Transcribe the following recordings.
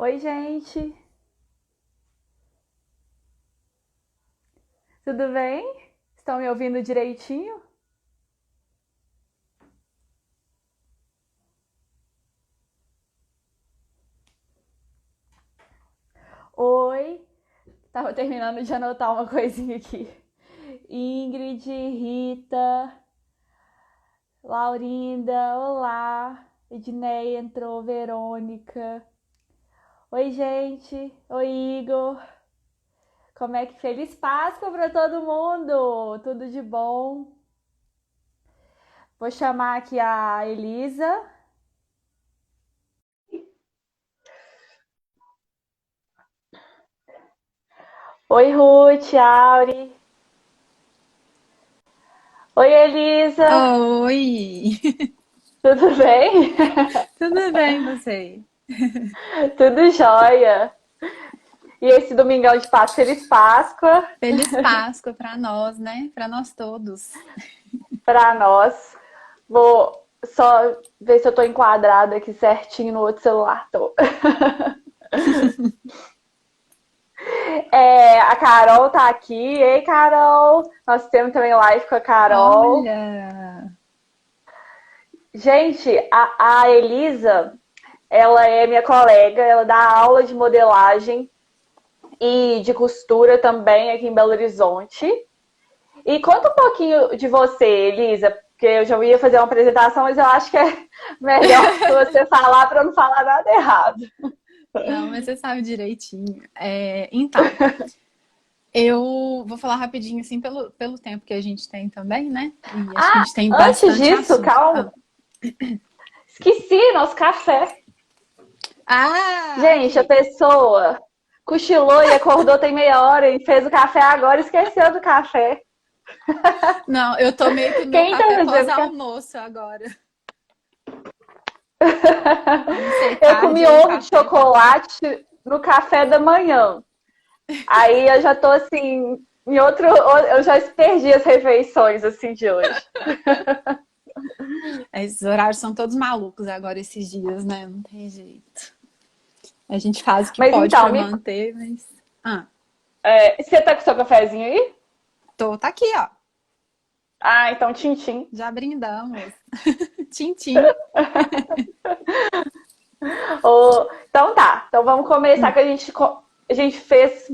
Oi, gente, tudo bem? Estão me ouvindo direitinho? Oi, tava terminando de anotar uma coisinha aqui. Ingrid, Rita, Laurinda, olá. Edneia entrou, Verônica. Oi, gente. Oi, Igor. Como é que feliz Páscoa para todo mundo? Tudo de bom? Vou chamar aqui a Elisa. Oi, Ruth, Auri. Oi, Elisa. Oi! Tudo bem? Tudo bem, você? Tudo jóia. E esse domingão de Páscoa, feliz Páscoa Feliz Páscoa para nós, né? Para nós todos. para nós. Vou só ver se eu tô enquadrada aqui certinho no outro celular. Tô. A Carol tá aqui. Ei, Carol. Nós temos também live com a Carol. Olha! Gente, a Elisa, ela é minha colega. Ela dá aula de modelagem e de costura também aqui em Belo Horizonte. E conta um pouquinho de você, Elisa, porque eu já ia fazer uma apresentação, mas eu acho que é melhor você falar para não falar nada errado. Não, mas você sabe direitinho. Então, eu vou falar rapidinho, assim, pelo tempo que a gente tem também, né? E acho que a Ah, gente tem antes bastante disso, assunto. calma, esqueci nosso café. Gente, a Aqui. pessoa cochilou e acordou tem meia hora e fez o café agora e esqueceu do café. Não, eu tô meio que no meu Quem tá café fazendo café? pós-almoço agora. Almocei Eu tarde, comi aí o ovo de café tá. chocolate no café da manhã. Aí eu já tô assim, em outro. Eu já perdi as refeições assim de hoje. Esses horários são todos malucos agora esses dias, né? Não tem jeito. A gente faz o que Mas pode então, pra manter, mas. Ah, você tá com seu cafezinho aí? tá aqui, ó. Ah, então tintim. Já brindamos. Tintim. Então tá. Então vamos começar que a gente fez,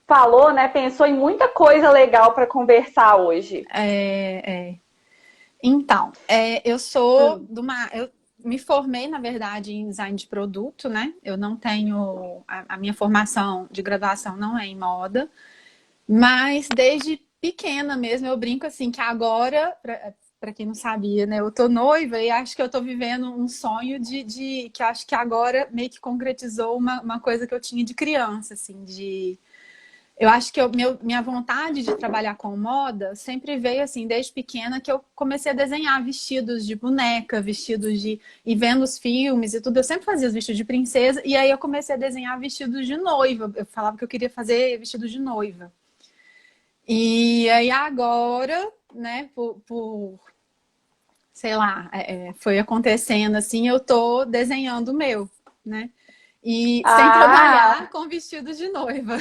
falou, né? Pensou em muita coisa legal para conversar hoje. Então, eu sou Hum. de uma. Eu me formei, na verdade, em design de produto, né? Eu não tenho. A minha formação de graduação não é em moda, mas desde pequena mesmo eu brinco assim que agora, para quem não sabia, né? Eu tô noiva e acho que eu tô vivendo um sonho de que acho que agora meio que concretizou uma coisa que eu tinha de criança, assim, de eu acho que minha vontade de trabalhar com moda sempre veio assim, desde pequena, que eu comecei a desenhar vestidos de boneca, vestidos de. E vendo os filmes e tudo. Eu sempre fazia os vestidos de princesa, e aí eu comecei a desenhar vestidos de noiva. Eu falava que eu queria fazer vestidos de noiva. E aí agora, né, sei lá, foi acontecendo assim, eu tô desenhando o meu, né? E sem trabalhar Ah, com vestidos de noiva.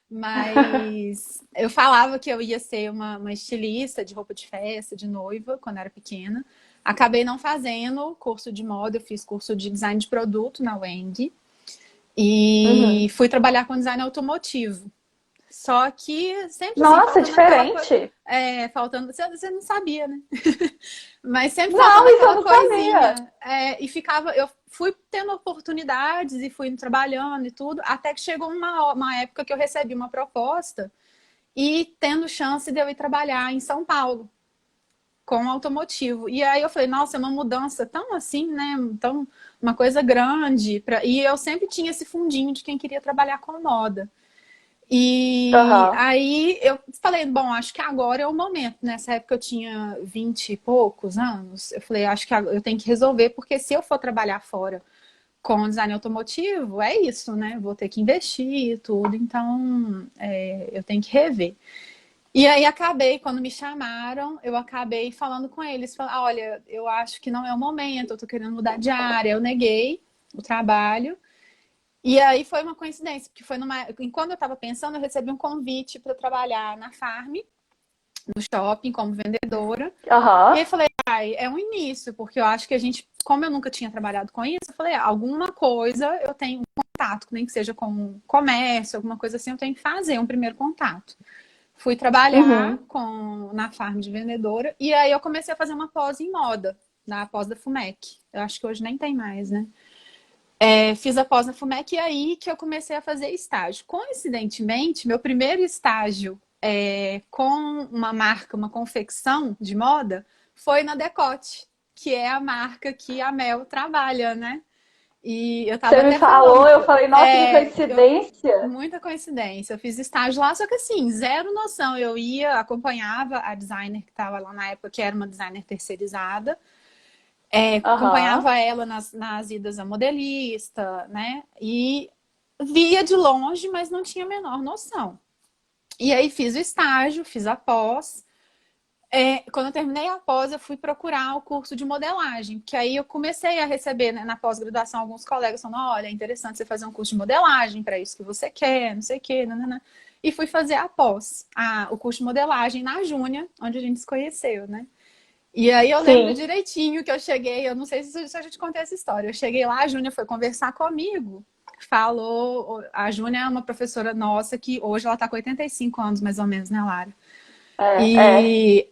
Mas eu falava que eu ia ser uma estilista de roupa de festa, de noiva, quando era pequena. Acabei não fazendo curso de moda, eu fiz curso de design de produto na Weng e uhum. fui trabalhar com design automotivo. Só que sempre assim, Nossa, faltando aquela coisa. diferente. Faltando. Você não sabia, né? Mas sempre faltando Não, isso eu aquela não sabia. coisinha. E ficava. Eu fui tendo oportunidades e fui trabalhando e tudo, até que chegou uma época que eu recebi uma proposta e tendo chance de eu ir trabalhar em São Paulo com automotivo. E aí eu falei, nossa, é uma mudança tão assim, né? Tão, uma coisa grande. E eu sempre tinha esse fundinho de quem queria trabalhar com moda. E Aham. aí eu falei, bom, acho que agora é o momento. Nessa época eu tinha 20 e poucos anos. Eu falei, acho que eu tenho que resolver, porque se eu for trabalhar fora com design automotivo, é isso, né? Vou ter que investir e tudo, então eu tenho que rever. E aí acabei, quando me chamaram, eu acabei falando com eles, falando, olha, eu acho que não é o momento, eu tô querendo mudar de área. Eu neguei o trabalho E aí foi uma coincidência, porque foi numa. Enquanto eu estava pensando, eu recebi um convite para trabalhar na Farm, no shopping, como vendedora. E Aham. aí falei, ai, é um início, porque eu acho que a gente, como eu nunca tinha trabalhado com isso, eu falei, alguma coisa eu tenho um contato, nem que seja com comércio, alguma coisa assim, eu tenho que fazer um primeiro contato. Fui trabalhar Uhum. na Farm de vendedora e aí eu comecei a fazer uma pós em moda, na pós da FUMEC. Eu acho que hoje nem tem mais, né? Fiz a pós na FUMEC e aí que eu comecei a fazer estágio. Coincidentemente, meu primeiro estágio com uma marca, uma confecção de moda, foi na Decote, que é a marca que a Mel trabalha, né? E eu tava Você me até falando, falou, eu falei, nossa, que coincidência. muita coincidência. Eu fiz estágio lá, só que assim, zero noção. Eu ia, acompanhava a designer que estava lá na época, que era uma designer terceirizada. Aham. Acompanhava ela nas idas a modelista, né? E via de longe, mas não tinha a menor noção. E aí fiz o estágio, fiz a pós. Quando eu terminei a pós, eu fui procurar o curso de modelagem, que aí eu comecei a receber, né, na pós-graduação alguns colegas falando, olha, é interessante você fazer um curso de modelagem para isso que você quer, não sei o quê, nanana. E fui fazer a pós, o curso de modelagem na Júnia, onde a gente se conheceu, né? E aí eu lembro Sim. direitinho que eu cheguei, eu não sei se eu já te contei essa história. Eu cheguei lá, a Júnia foi conversar comigo. Falou, a Júnia é uma professora nossa que hoje ela tá com 85 anos, mais ou menos, né, Lara? É. E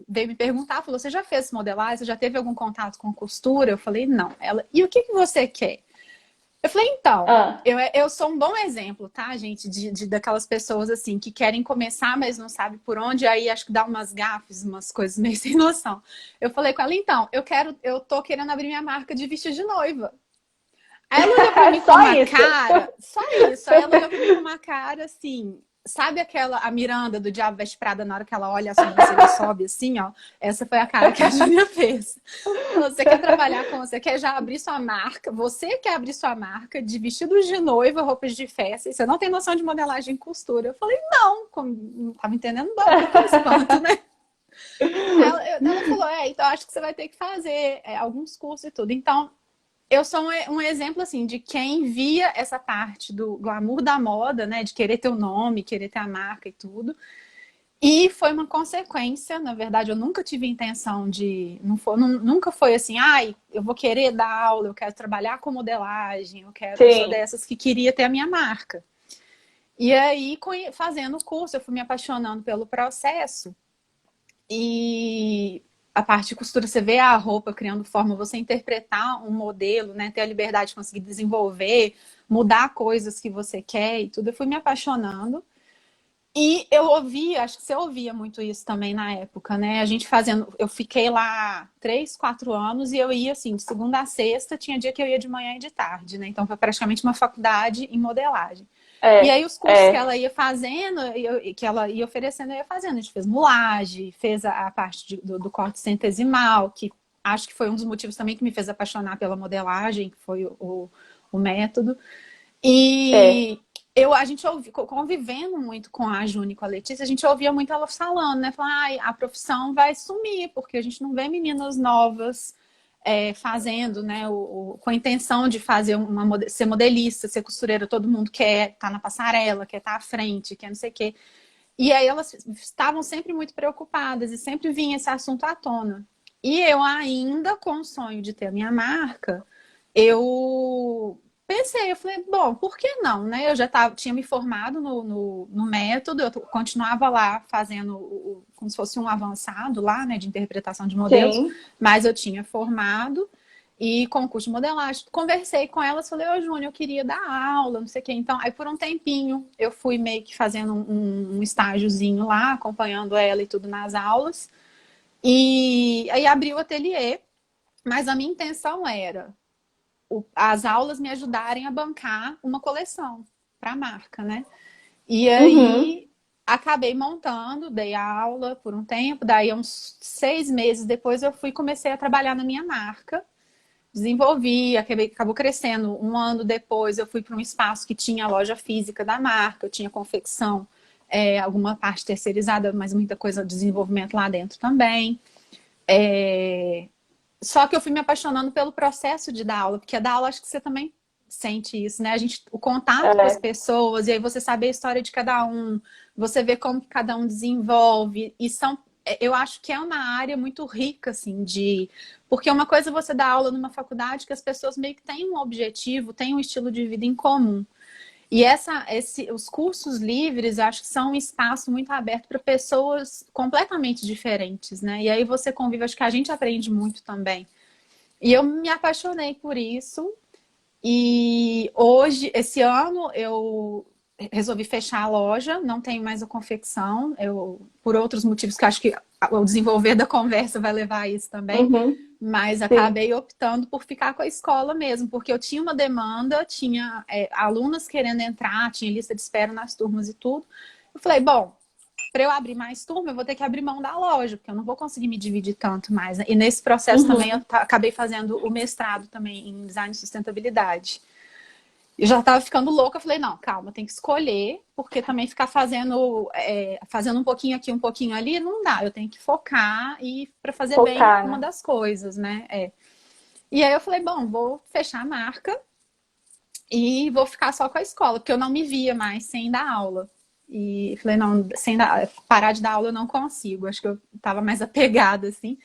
veio me perguntar, falou, você já fez modelagem? Você já teve algum contato com costura? Eu falei, não. Ela, e o que que você quer? Eu falei, então, Ah. eu sou um bom exemplo, tá, gente? Daquelas pessoas assim que querem começar, mas não sabem por onde, aí acho que dá umas gafes, umas coisas meio sem noção. Eu falei com ela, então, eu tô querendo abrir minha marca de vestido de noiva. Aí ela olhou pra mim com Só uma isso. cara, só isso. Aí ela olhou pra mim com uma cara assim, sabe a Miranda do Diabo Veste Prada na hora que ela olha a sobrancelha sobe assim, ó? Essa foi a cara que a Júlia fez. Você quer trabalhar com, você quer já abrir sua marca, você quer abrir sua marca de vestidos de noiva, roupas de festa, e você não tem noção de modelagem e costura. Eu falei, não, não tava entendendo nada, que espanto, né? Ela falou, então acho que você vai ter que fazer alguns cursos e tudo. Então, eu sou um exemplo, assim, de quem via essa parte do glamour da moda, né? De querer ter o nome, querer ter a marca e tudo. E foi uma consequência, na verdade, eu nunca tive intenção de. Nunca foi assim, ai, eu vou querer dar aula, eu quero trabalhar com modelagem, eu sou Sim. dessas que queria ter a minha marca. E aí, fazendo o curso, eu fui me apaixonando pelo processo. E a parte de costura, você vê a roupa criando forma, você interpretar um modelo, né? Ter a liberdade de conseguir desenvolver, mudar coisas que você quer e tudo. Eu fui me apaixonando. E eu ouvia, acho que você ouvia muito isso também na época, né? A gente fazendo, eu fiquei lá 3, 4 anos e eu ia assim, de segunda a sexta, tinha dia que eu ia de manhã e de tarde, né? Então foi praticamente uma faculdade em modelagem. E É. aí os cursos que É. ela ia fazendo, que ela ia oferecendo, eu ia fazendo. A gente fez mulagem, fez a parte do corte centesimal, que acho que foi um dos motivos também que me fez apaixonar pela modelagem, que foi o método. É. E a gente convivendo muito com a Juni e com a Letícia, a gente ouvia muito ela falando, né? Falando, ai, a profissão vai sumir, porque a gente não vê meninas novas fazendo, né? Com a intenção de fazer ser modelista, ser costureira, todo mundo quer estar na passarela, quer estar à frente, quer não sei o quê. E aí elas estavam sempre muito preocupadas e sempre vinha esse assunto à tona. E eu ainda com o sonho de ter a minha marca, eu pensei, eu falei, bom, por que não, né? Eu já tinha me formado no método, eu continuava lá fazendo como se fosse um avançado lá, né, de interpretação de modelos, Sim. mas eu tinha formado e com o curso de modelagem, conversei com elas, falei, ô Júnior, eu queria dar aula, não sei o quê. Então, aí por um tempinho, eu fui meio que fazendo um estágiozinho lá, acompanhando ela e tudo nas aulas. E aí abri o ateliê, mas a minha intenção era as aulas me ajudarem a bancar uma coleção para a marca, né? E Uhum. aí acabei montando, dei aula por um tempo, daí uns 6 meses depois eu comecei a trabalhar na minha marca, desenvolvi, acabou crescendo. Um ano depois eu fui para um espaço que tinha a loja física da marca, eu tinha confecção, alguma parte terceirizada, mas muita coisa de desenvolvimento lá dentro também. Só que eu fui me apaixonando pelo processo de dar aula, porque a dar aula acho que você também sente isso, né? O contato com as É, pessoas, e aí você saber a história de cada um, você vê como que cada um desenvolve, eu acho que é uma área muito rica, assim, porque uma coisa é você dar aula numa faculdade que as pessoas meio que têm um objetivo, têm um estilo de vida em comum. E os cursos livres, acho que são um espaço muito aberto para pessoas completamente diferentes, né? E aí você convive, acho que a gente aprende muito também. E eu me apaixonei por isso. E hoje, esse ano, eu resolvi fechar a loja, não tenho mais a confecção, por outros motivos que acho que o desenvolver da conversa vai levar a isso também, uhum, mas sim. acabei optando por ficar com a escola mesmo, porque eu tinha uma demanda, tinha alunas querendo entrar, tinha lista de espera nas turmas e tudo. Eu falei, bom, para eu abrir mais turma, eu vou ter que abrir mão da loja, porque eu não vou conseguir me dividir tanto mais, né? E nesse processo também eu Uhum. acabei fazendo o mestrado também em design e sustentabilidade. Eu já estava ficando louca, eu falei, não, calma, tem que escolher, porque também ficar fazendo um pouquinho aqui, um pouquinho ali, não dá. Eu tenho que focar e para fazer bem Focar, uma né? das coisas, né? E aí eu falei, bom, vou fechar a marca e vou ficar só com a escola, porque eu não me via mais sem dar aula. E falei, não, parar de dar aula eu não consigo. Acho que eu estava mais apegada, assim.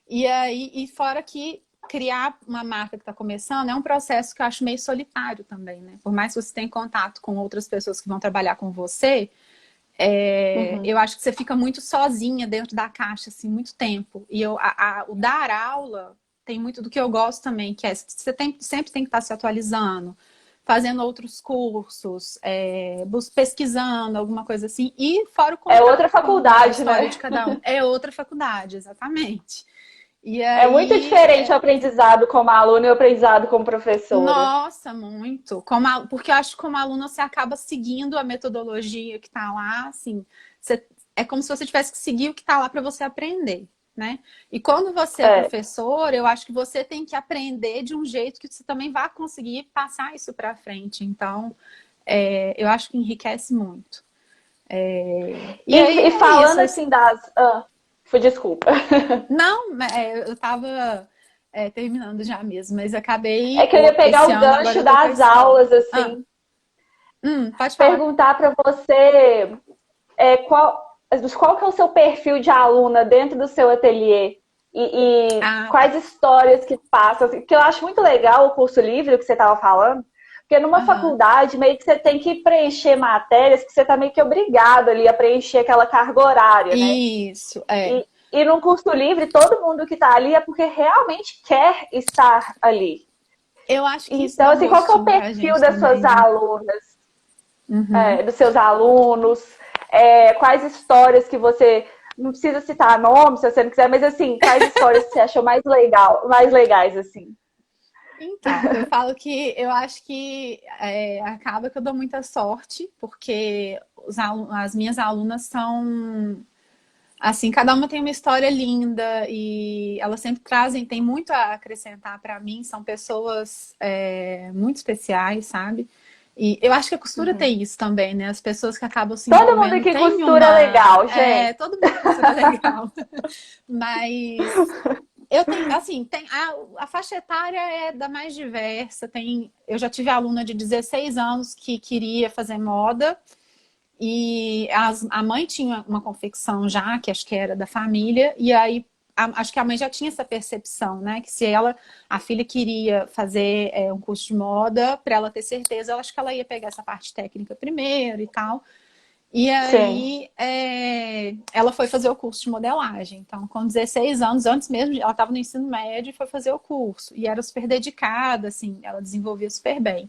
E aí, e fora que criar uma marca que está começando é um processo que eu acho meio solitário também, né? Por mais que você tenha contato com outras pessoas que vão trabalhar com você, Uhum. eu acho que você fica muito sozinha dentro da caixa, assim, muito tempo. E o dar aula tem muito do que eu gosto também, que é você sempre tem que estar se atualizando, fazendo outros cursos, pesquisando, alguma coisa assim. E fora o É outra contato com a faculdade, história né? de cada um. É outra faculdade, exatamente. E É muito aí, diferente o aprendizado como aluna e o aprendizado como professora. nossa, muito. Porque eu acho que como aluno você acaba seguindo a metodologia que está lá, assim, é como se você tivesse que seguir o que está lá para você aprender, né? E quando você é É, professor, eu acho que você tem que aprender de um jeito que você também vai conseguir passar isso para frente. Então, eu acho que enriquece muito. E aí e é isso. falando assim das. Desculpa. Não, eu estava terminando já mesmo, mas É acabei que eu ia pegar esse o ano, agora gancho eu tô com a das escola. aulas, Ah, assim, pode falar. perguntar para você qual que é o seu perfil de aluna dentro do seu ateliê e Ah, quais tá. histórias que passam. Assim, porque eu acho muito legal o curso livre que você estava falando, porque numa Aham. faculdade meio que você tem que preencher matérias que você está meio que obrigado ali a preencher aquela carga horária, né? Isso, é. E num curso livre, todo mundo que está ali é porque realmente quer estar ali. Eu acho que isso Então, dá um assim, qual que é o gostinho pra perfil gente das suas também, né? alunas, Uhum. dos seus alunos? Quais histórias que você. Não precisa citar nomes se você não quiser, mas assim, quais histórias você achou mais legais, assim? Então, eu falo que eu acho que acaba que eu dou muita sorte, porque as minhas alunas são assim, cada uma tem uma história linda e elas sempre tem muito a acrescentar para mim, são pessoas muito especiais, sabe? E eu acho que a costura Uhum. tem isso também, né? As pessoas que acabam se Todo mundo envolvendo aqui têm costura uma. legal, gente. Todo mundo que costura é legal. Mas eu tenho, assim, a faixa etária é da mais diversa. Eu já tive aluna de 16 anos que queria fazer moda. E a mãe tinha uma confecção já, que acho que era da família, e aí acho que a mãe já tinha essa percepção, né? Que se a filha queria fazer um curso de moda, para ela ter certeza, eu acho que ela ia pegar essa parte técnica primeiro e tal. E Sim. aí ela foi fazer o curso de modelagem. Então, com 16 anos, antes mesmo, ela estava no ensino médio e foi fazer o curso. E era super dedicada, assim, ela desenvolvia super bem.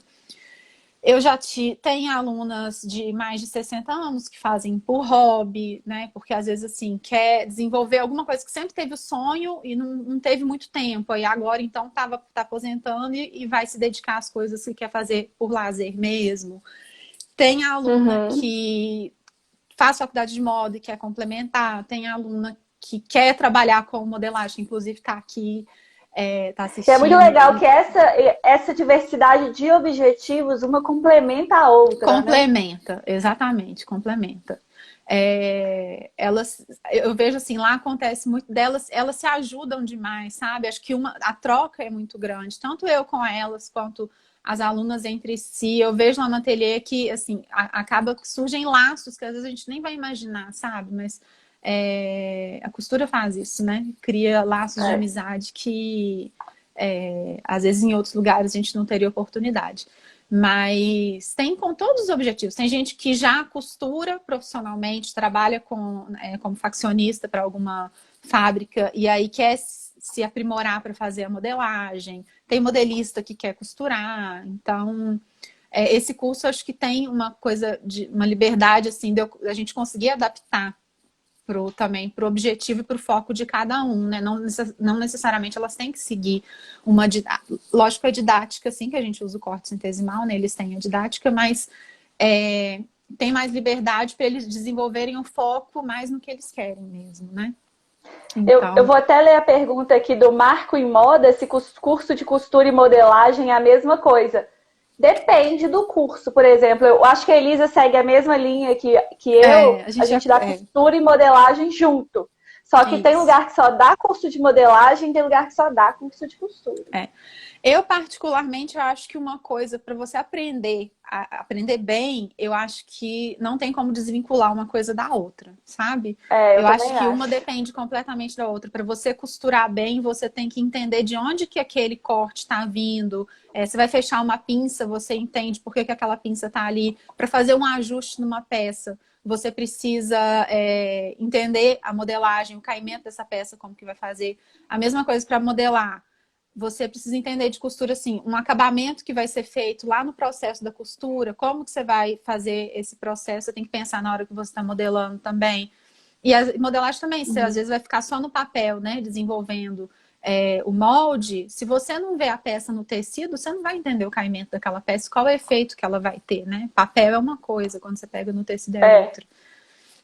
Eu já tenho alunas de mais de 60 anos que fazem por hobby, né? Porque às vezes assim, quer desenvolver alguma coisa que sempre teve o sonho e não teve muito tempo. E agora então tá aposentando e vai se dedicar às coisas que quer fazer por lazer mesmo. Tem aluna Uhum. que faz faculdade de moda e quer complementar, tem aluna que quer trabalhar com modelagem, inclusive está aqui, está E é muito assistindo. legal que essa diversidade de objetivos, uma complementa a outra, né? Complementa, exatamente, complementa. Eu vejo assim, lá acontece muito delas, elas se ajudam demais, sabe? Acho que a troca é muito grande, tanto eu com elas, quanto as alunas entre si. Eu vejo lá no ateliê que, assim, acaba que surgem laços que às vezes a gente nem vai imaginar, sabe? Mas a costura faz isso, né? Cria laços de amizade que às vezes em outros lugares a gente não teria oportunidade. Mas tem com todos os objetivos. Tem gente que já costura profissionalmente, trabalha como faccionista para alguma fábrica e aí quer se aprimorar para fazer a modelagem. Tem modelista que quer costurar. Então, esse curso acho que tem uma coisa de uma liberdade assim, de a gente conseguir adaptar também para o objetivo e para o foco de cada um, né? Não necessariamente elas têm que seguir uma didática. Lógico, a didática, assim, que a gente usa o corte centesimal, né? Eles têm a didática, mas tem mais liberdade para eles desenvolverem o foco mais no que eles querem mesmo, né? Então... Eu vou até ler a pergunta aqui do Marco em Moda, se curso de costura e modelagem é a mesma coisa. Depende do curso, por exemplo. Eu acho que a Elisa segue a mesma linha que eu. A gente dá costura e modelagem junto. Só que tem lugar que só dá curso de modelagem, tem lugar que só dá curso de costura. Eu, particularmente, eu acho que uma coisa para você aprender bem, eu acho que não tem como desvincular uma coisa da outra, sabe? Eu acho que uma depende completamente da outra. Para você costurar bem, você tem que entender de onde que aquele corte está vindo. Você vai fechar uma pinça, você entende por que aquela pinça está ali. Para fazer um ajuste numa peça, você precisa entender a modelagem, o caimento dessa peça, como que vai fazer. A mesma coisa para modelar. Você precisa entender de costura, assim, um acabamento que vai ser feito lá no processo da costura, como que você vai fazer esse processo, você tem que pensar na hora que você está modelando também. E a modelagem também, você às vezes vai ficar só no papel, né, desenvolvendo o molde. Se você não vê a peça no tecido, você não vai entender o caimento daquela peça, qual é o efeito que ela vai ter, né? Papel é uma coisa, quando você pega no tecido é outra.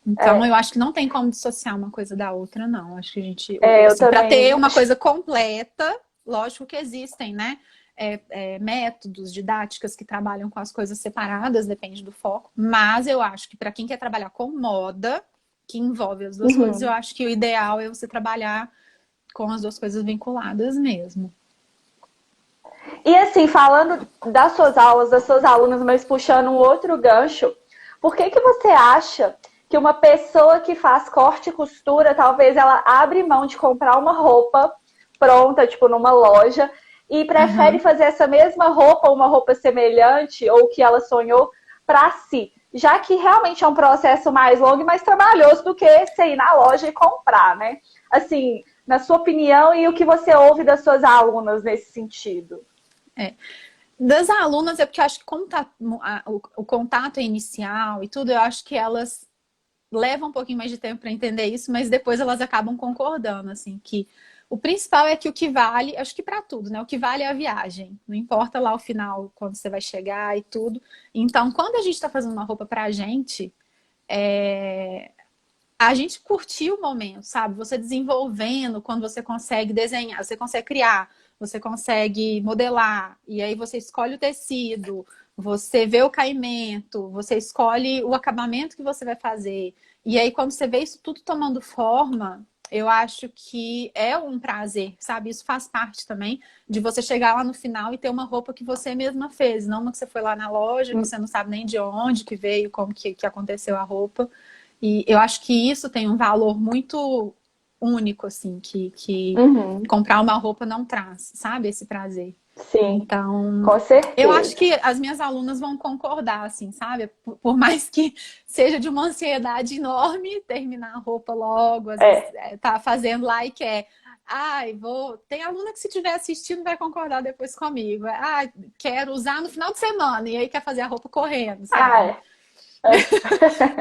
Então, eu acho que não tem como dissociar uma coisa da outra, não. Acho que a gente, assim, para ter uma coisa completa, lógico que existem, né? Métodos, didáticas que trabalham com as coisas separadas, depende do foco. Mas eu acho que para quem quer trabalhar com moda, que envolve as duas coisas, eu acho que o ideal é você trabalhar com as duas coisas vinculadas mesmo. E assim, falando das suas aulas, das suas alunas, mas puxando um outro gancho, por que você acha que uma pessoa que faz corte e costura, talvez ela abre mão de comprar uma roupa pronta, tipo numa loja, e prefere fazer essa mesma roupa, uma roupa semelhante, ou que ela sonhou, para si? Já que realmente é um processo mais longo e mais trabalhoso do que você ir na loja e comprar, né? Assim, na sua opinião e o que você ouve das suas alunas nesse sentido? Das alunas, porque eu acho que como o contato é inicial e tudo, eu acho que elas levam um pouquinho mais de tempo para entender isso, mas depois elas acabam concordando, assim, que o principal é que o que vale, acho que para tudo, né? O que vale é a viagem. Não importa lá o final, quando você vai chegar e tudo. Então, quando a gente está fazendo uma roupa pra gente, a gente curtiu o momento, sabe? Você desenvolvendo, quando você consegue desenhar, você consegue criar, você consegue modelar, e aí você escolhe o tecido, você vê o caimento, você escolhe o acabamento que você vai fazer. E aí, quando você vê isso tudo tomando forma, eu acho que é um prazer, sabe? Isso faz parte também de você chegar lá no final e ter uma roupa que você mesma fez, não uma que você foi lá na loja, que você não sabe nem de onde que veio, como que aconteceu a roupa. E eu acho que isso tem um valor muito único, assim, que comprar uma roupa não traz, sabe? Esse prazer. Sim, então, com certeza. Eu acho que as minhas alunas vão concordar, assim, sabe? Por mais que seja de uma ansiedade enorme terminar a roupa logo, às vezes tá fazendo lá e quer. Tem aluna que se estiver assistindo vai concordar depois comigo. Quero usar no final de semana e aí quer fazer a roupa correndo, sabe?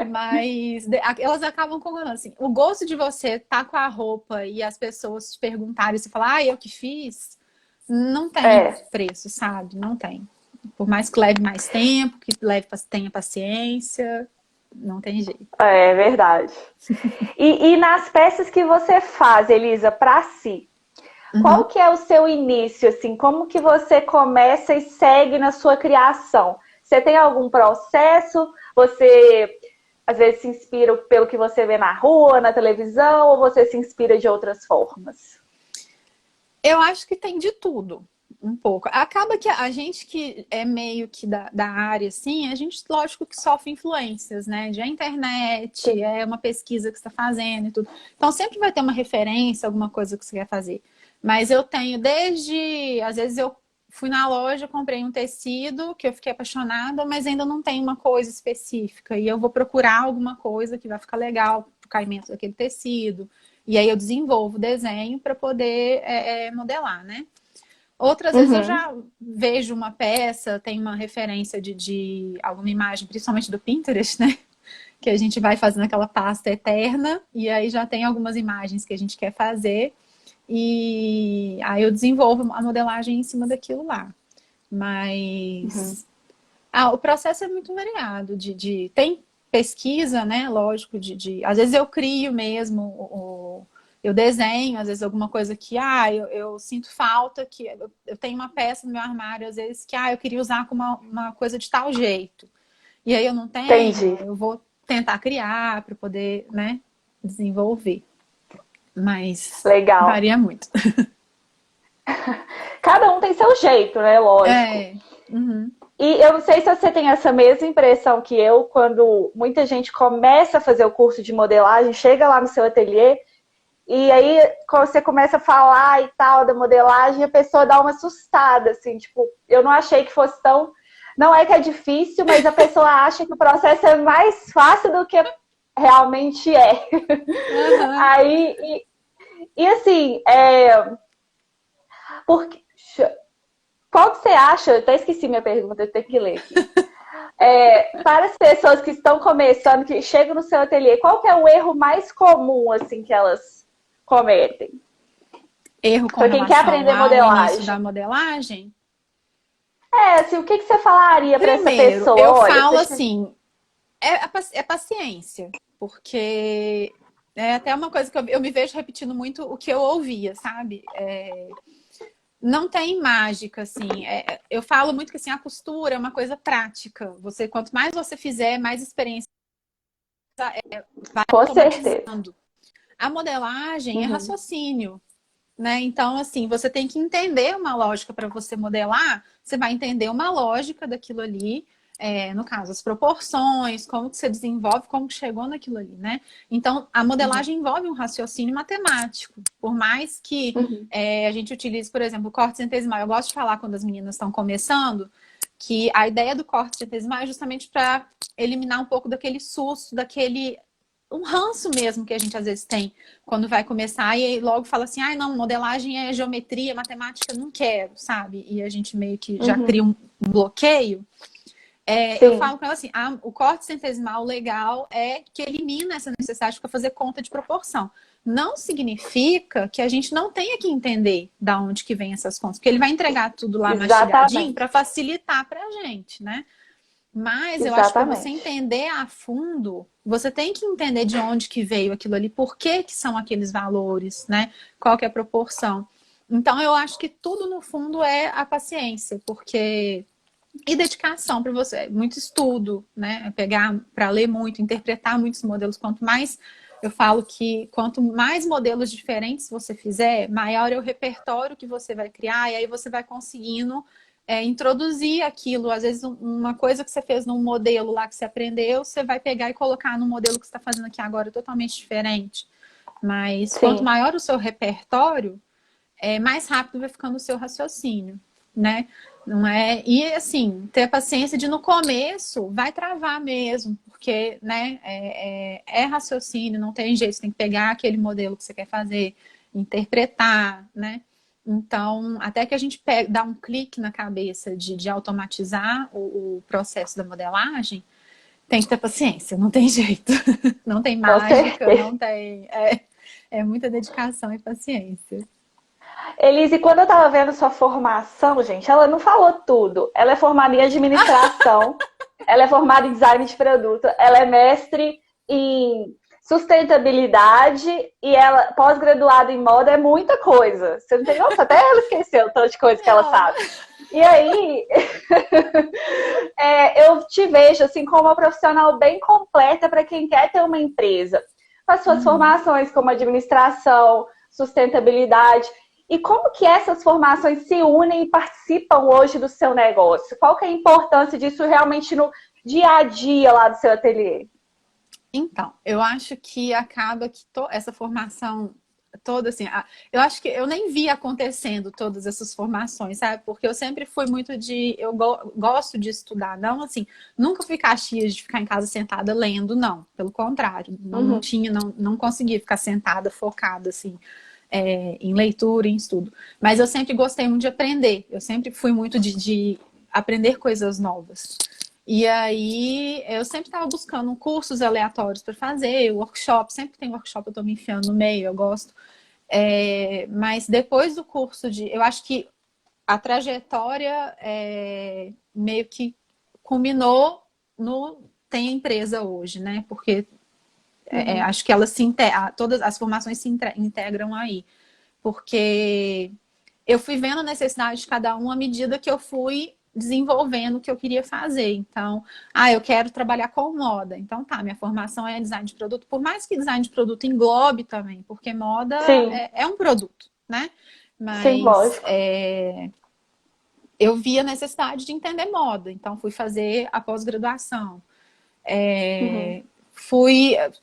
Mas elas acabam concordando assim. O gosto de você tá com a roupa e as pessoas te perguntarem e você falar, eu que fiz, não tem preço, sabe? Não tem. Por mais que leve mais tempo, que tenha paciência, não tem jeito. É verdade. E nas peças que você faz, Elisa, pra si, qual que é o seu início, assim? Como que você começa e segue na sua criação? Você tem algum processo? Você, às vezes, se inspira pelo que você vê na rua, na televisão, ou você se inspira de outras formas? Eu acho que tem de tudo. Um pouco. Acaba que a gente que é meio que da área, assim, a gente, lógico, que sofre influências, né? De internet, Sim. é uma pesquisa que você está fazendo e tudo. Então, sempre vai ter uma referência, alguma coisa que você quer fazer. Mas eu tenho desde... Às vezes eu fui na loja, comprei um tecido que eu fiquei apaixonada, mas ainda não tem uma coisa específica. E eu vou procurar alguma coisa que vai ficar legal pro caimento daquele tecido. E aí eu desenvolvo o desenho para poder modelar, né? Outras vezes eu Uhum. já vejo uma peça, tem uma referência de alguma imagem, principalmente do Pinterest, né? Que a gente vai fazendo aquela pasta eterna e aí já tem algumas imagens que a gente quer fazer e aí eu desenvolvo a modelagem em cima daquilo lá. Uhum. Mas o processo é muito variado. Tem pesquisa, né? Lógico, às vezes eu crio mesmo, eu desenho, às vezes alguma coisa que eu sinto falta, que eu tenho uma peça no meu armário, às vezes, que eu queria usar com uma coisa de tal jeito. E aí eu não tenho, Entendi. eu vou tentar criar para poder, né, desenvolver. Mas Legal. varia muito. Cada um tem seu jeito, né? Lógico. É. Uhum. E eu não sei se você tem essa mesma impressão que eu, quando muita gente começa a fazer o curso de modelagem, chega lá no seu ateliê, e aí quando você começa a falar e tal da modelagem, a pessoa dá uma assustada, assim, tipo, eu não achei que fosse tão. Não é que é difícil, mas a pessoa acha que o processo é mais fácil do que realmente é. Uhum. Aí, e assim, porque, qual que você acha? Eu até esqueci minha pergunta, eu tenho que ler aqui. Para as pessoas que estão começando, que chegam no seu ateliê, qual que é o erro mais comum assim que elas cometem? Erro com Para quem quer relação aprender ao início modelagem. da modelagem. Assim, o que que você falaria para essa Primeiro, pessoa? eu Olha, falo você... assim, é paciência, porque é até uma coisa que eu me vejo repetindo muito o que eu ouvia, sabe? Não tem mágica, assim. Eu falo muito que assim, a costura é uma coisa prática. Quanto mais você fizer, mais experiência vai Com certeza. automatizando. A modelagem é Uhum, raciocínio. Né? Então, assim, você tem que entender uma lógica para você modelar, você vai entender uma lógica daquilo ali, no caso, as proporções, como que você desenvolve, como que chegou naquilo ali, né? Então, a uhum, modelagem envolve um raciocínio matemático, por mais que uhum, a gente utilize, por exemplo, o corte centesimal. Eu gosto de falar quando as meninas estão começando, que a ideia do corte centesimal é justamente para eliminar um pouco daquele susto, daquele um ranço mesmo que a gente às vezes tem quando vai começar e aí logo fala assim, não, modelagem é geometria, matemática, não quero, sabe? E a gente meio que já cria uhum. um bloqueio. Eu Sim, falo com ela assim, o corte centesimal legal é que elimina essa necessidade para fazer conta de proporção. Não significa que a gente não tenha que entender da onde que vem essas contas, porque ele vai entregar tudo lá mastigadinho exatamente. para facilitar para a gente, né? Mas eu acho que para você Exatamente. entender a fundo, você tem que entender de onde que veio aquilo ali, por que que são aqueles valores, né? Qual que é a proporção. Então eu acho que tudo no fundo é a paciência, porque e dedicação para você, muito estudo, né? Pegar para ler muito, interpretar muitos modelos. Quanto mais eu falo que quanto mais modelos diferentes você fizer, maior é o repertório que você vai criar, e aí você vai conseguindo introduzir aquilo. Às vezes, uma coisa que você fez num modelo lá que você aprendeu, você vai pegar e colocar no modelo que você está fazendo aqui agora totalmente diferente. Mas quanto Sim. maior o seu repertório, mais rápido vai ficando o seu raciocínio, né? Não é? E assim, ter a paciência de no começo vai travar mesmo, porque né, é raciocínio, não tem jeito, você tem que pegar aquele modelo que você quer fazer, interpretar, né? Então, até que a gente dá um clique na cabeça de automatizar o processo da modelagem, tem que ter paciência, não tem jeito. Não tem Com mágica, certeza. não tem. É muita dedicação e paciência. Elise, quando eu estava vendo sua formação, gente, ela não falou tudo. Ela é formada em administração, ela é formada em design de produto, ela é mestre em sustentabilidade e ela pós-graduada em moda é muita coisa. Você não tem noção, até ela esqueceu o tanto de coisa que ela Não. sabe. E aí, eu te vejo assim como uma profissional bem completa para quem quer ter uma empresa, com as suas Uhum. formações como administração, sustentabilidade. E como que essas formações se unem e participam hoje do seu negócio? Qual que é a importância disso realmente no dia a dia lá do seu ateliê? Então, eu acho que acaba que essa formação toda, assim, eu acho que eu nem vi acontecendo todas essas formações, sabe? Porque eu sempre fui muito eu gosto de estudar, não assim, nunca fui caxias de ficar em casa sentada lendo, não. Pelo contrário, não tinha, não conseguia ficar sentada, focada, assim, em leitura, em estudo. Mas eu sempre gostei muito de aprender, eu sempre fui muito de aprender coisas novas. E aí, eu sempre estava buscando cursos aleatórios para fazer, workshop, sempre tem workshop, eu estou me enfiando no meio, eu gosto. Mas depois do curso eu acho que a trajetória meio que culminou no Tem a Empresa hoje, né? Porque acho que elas todas as formações se integram aí. Porque eu fui vendo a necessidade de cada um à medida que eu fui desenvolvendo o que eu queria fazer. Então, eu quero trabalhar com moda. Então, tá, minha formação é design de produto, por mais que design de produto englobe também, porque moda Sim, é um produto, né? sim, Mas lógico. eu vi a necessidade de entender moda, então fui fazer a pós-graduação. Uhum.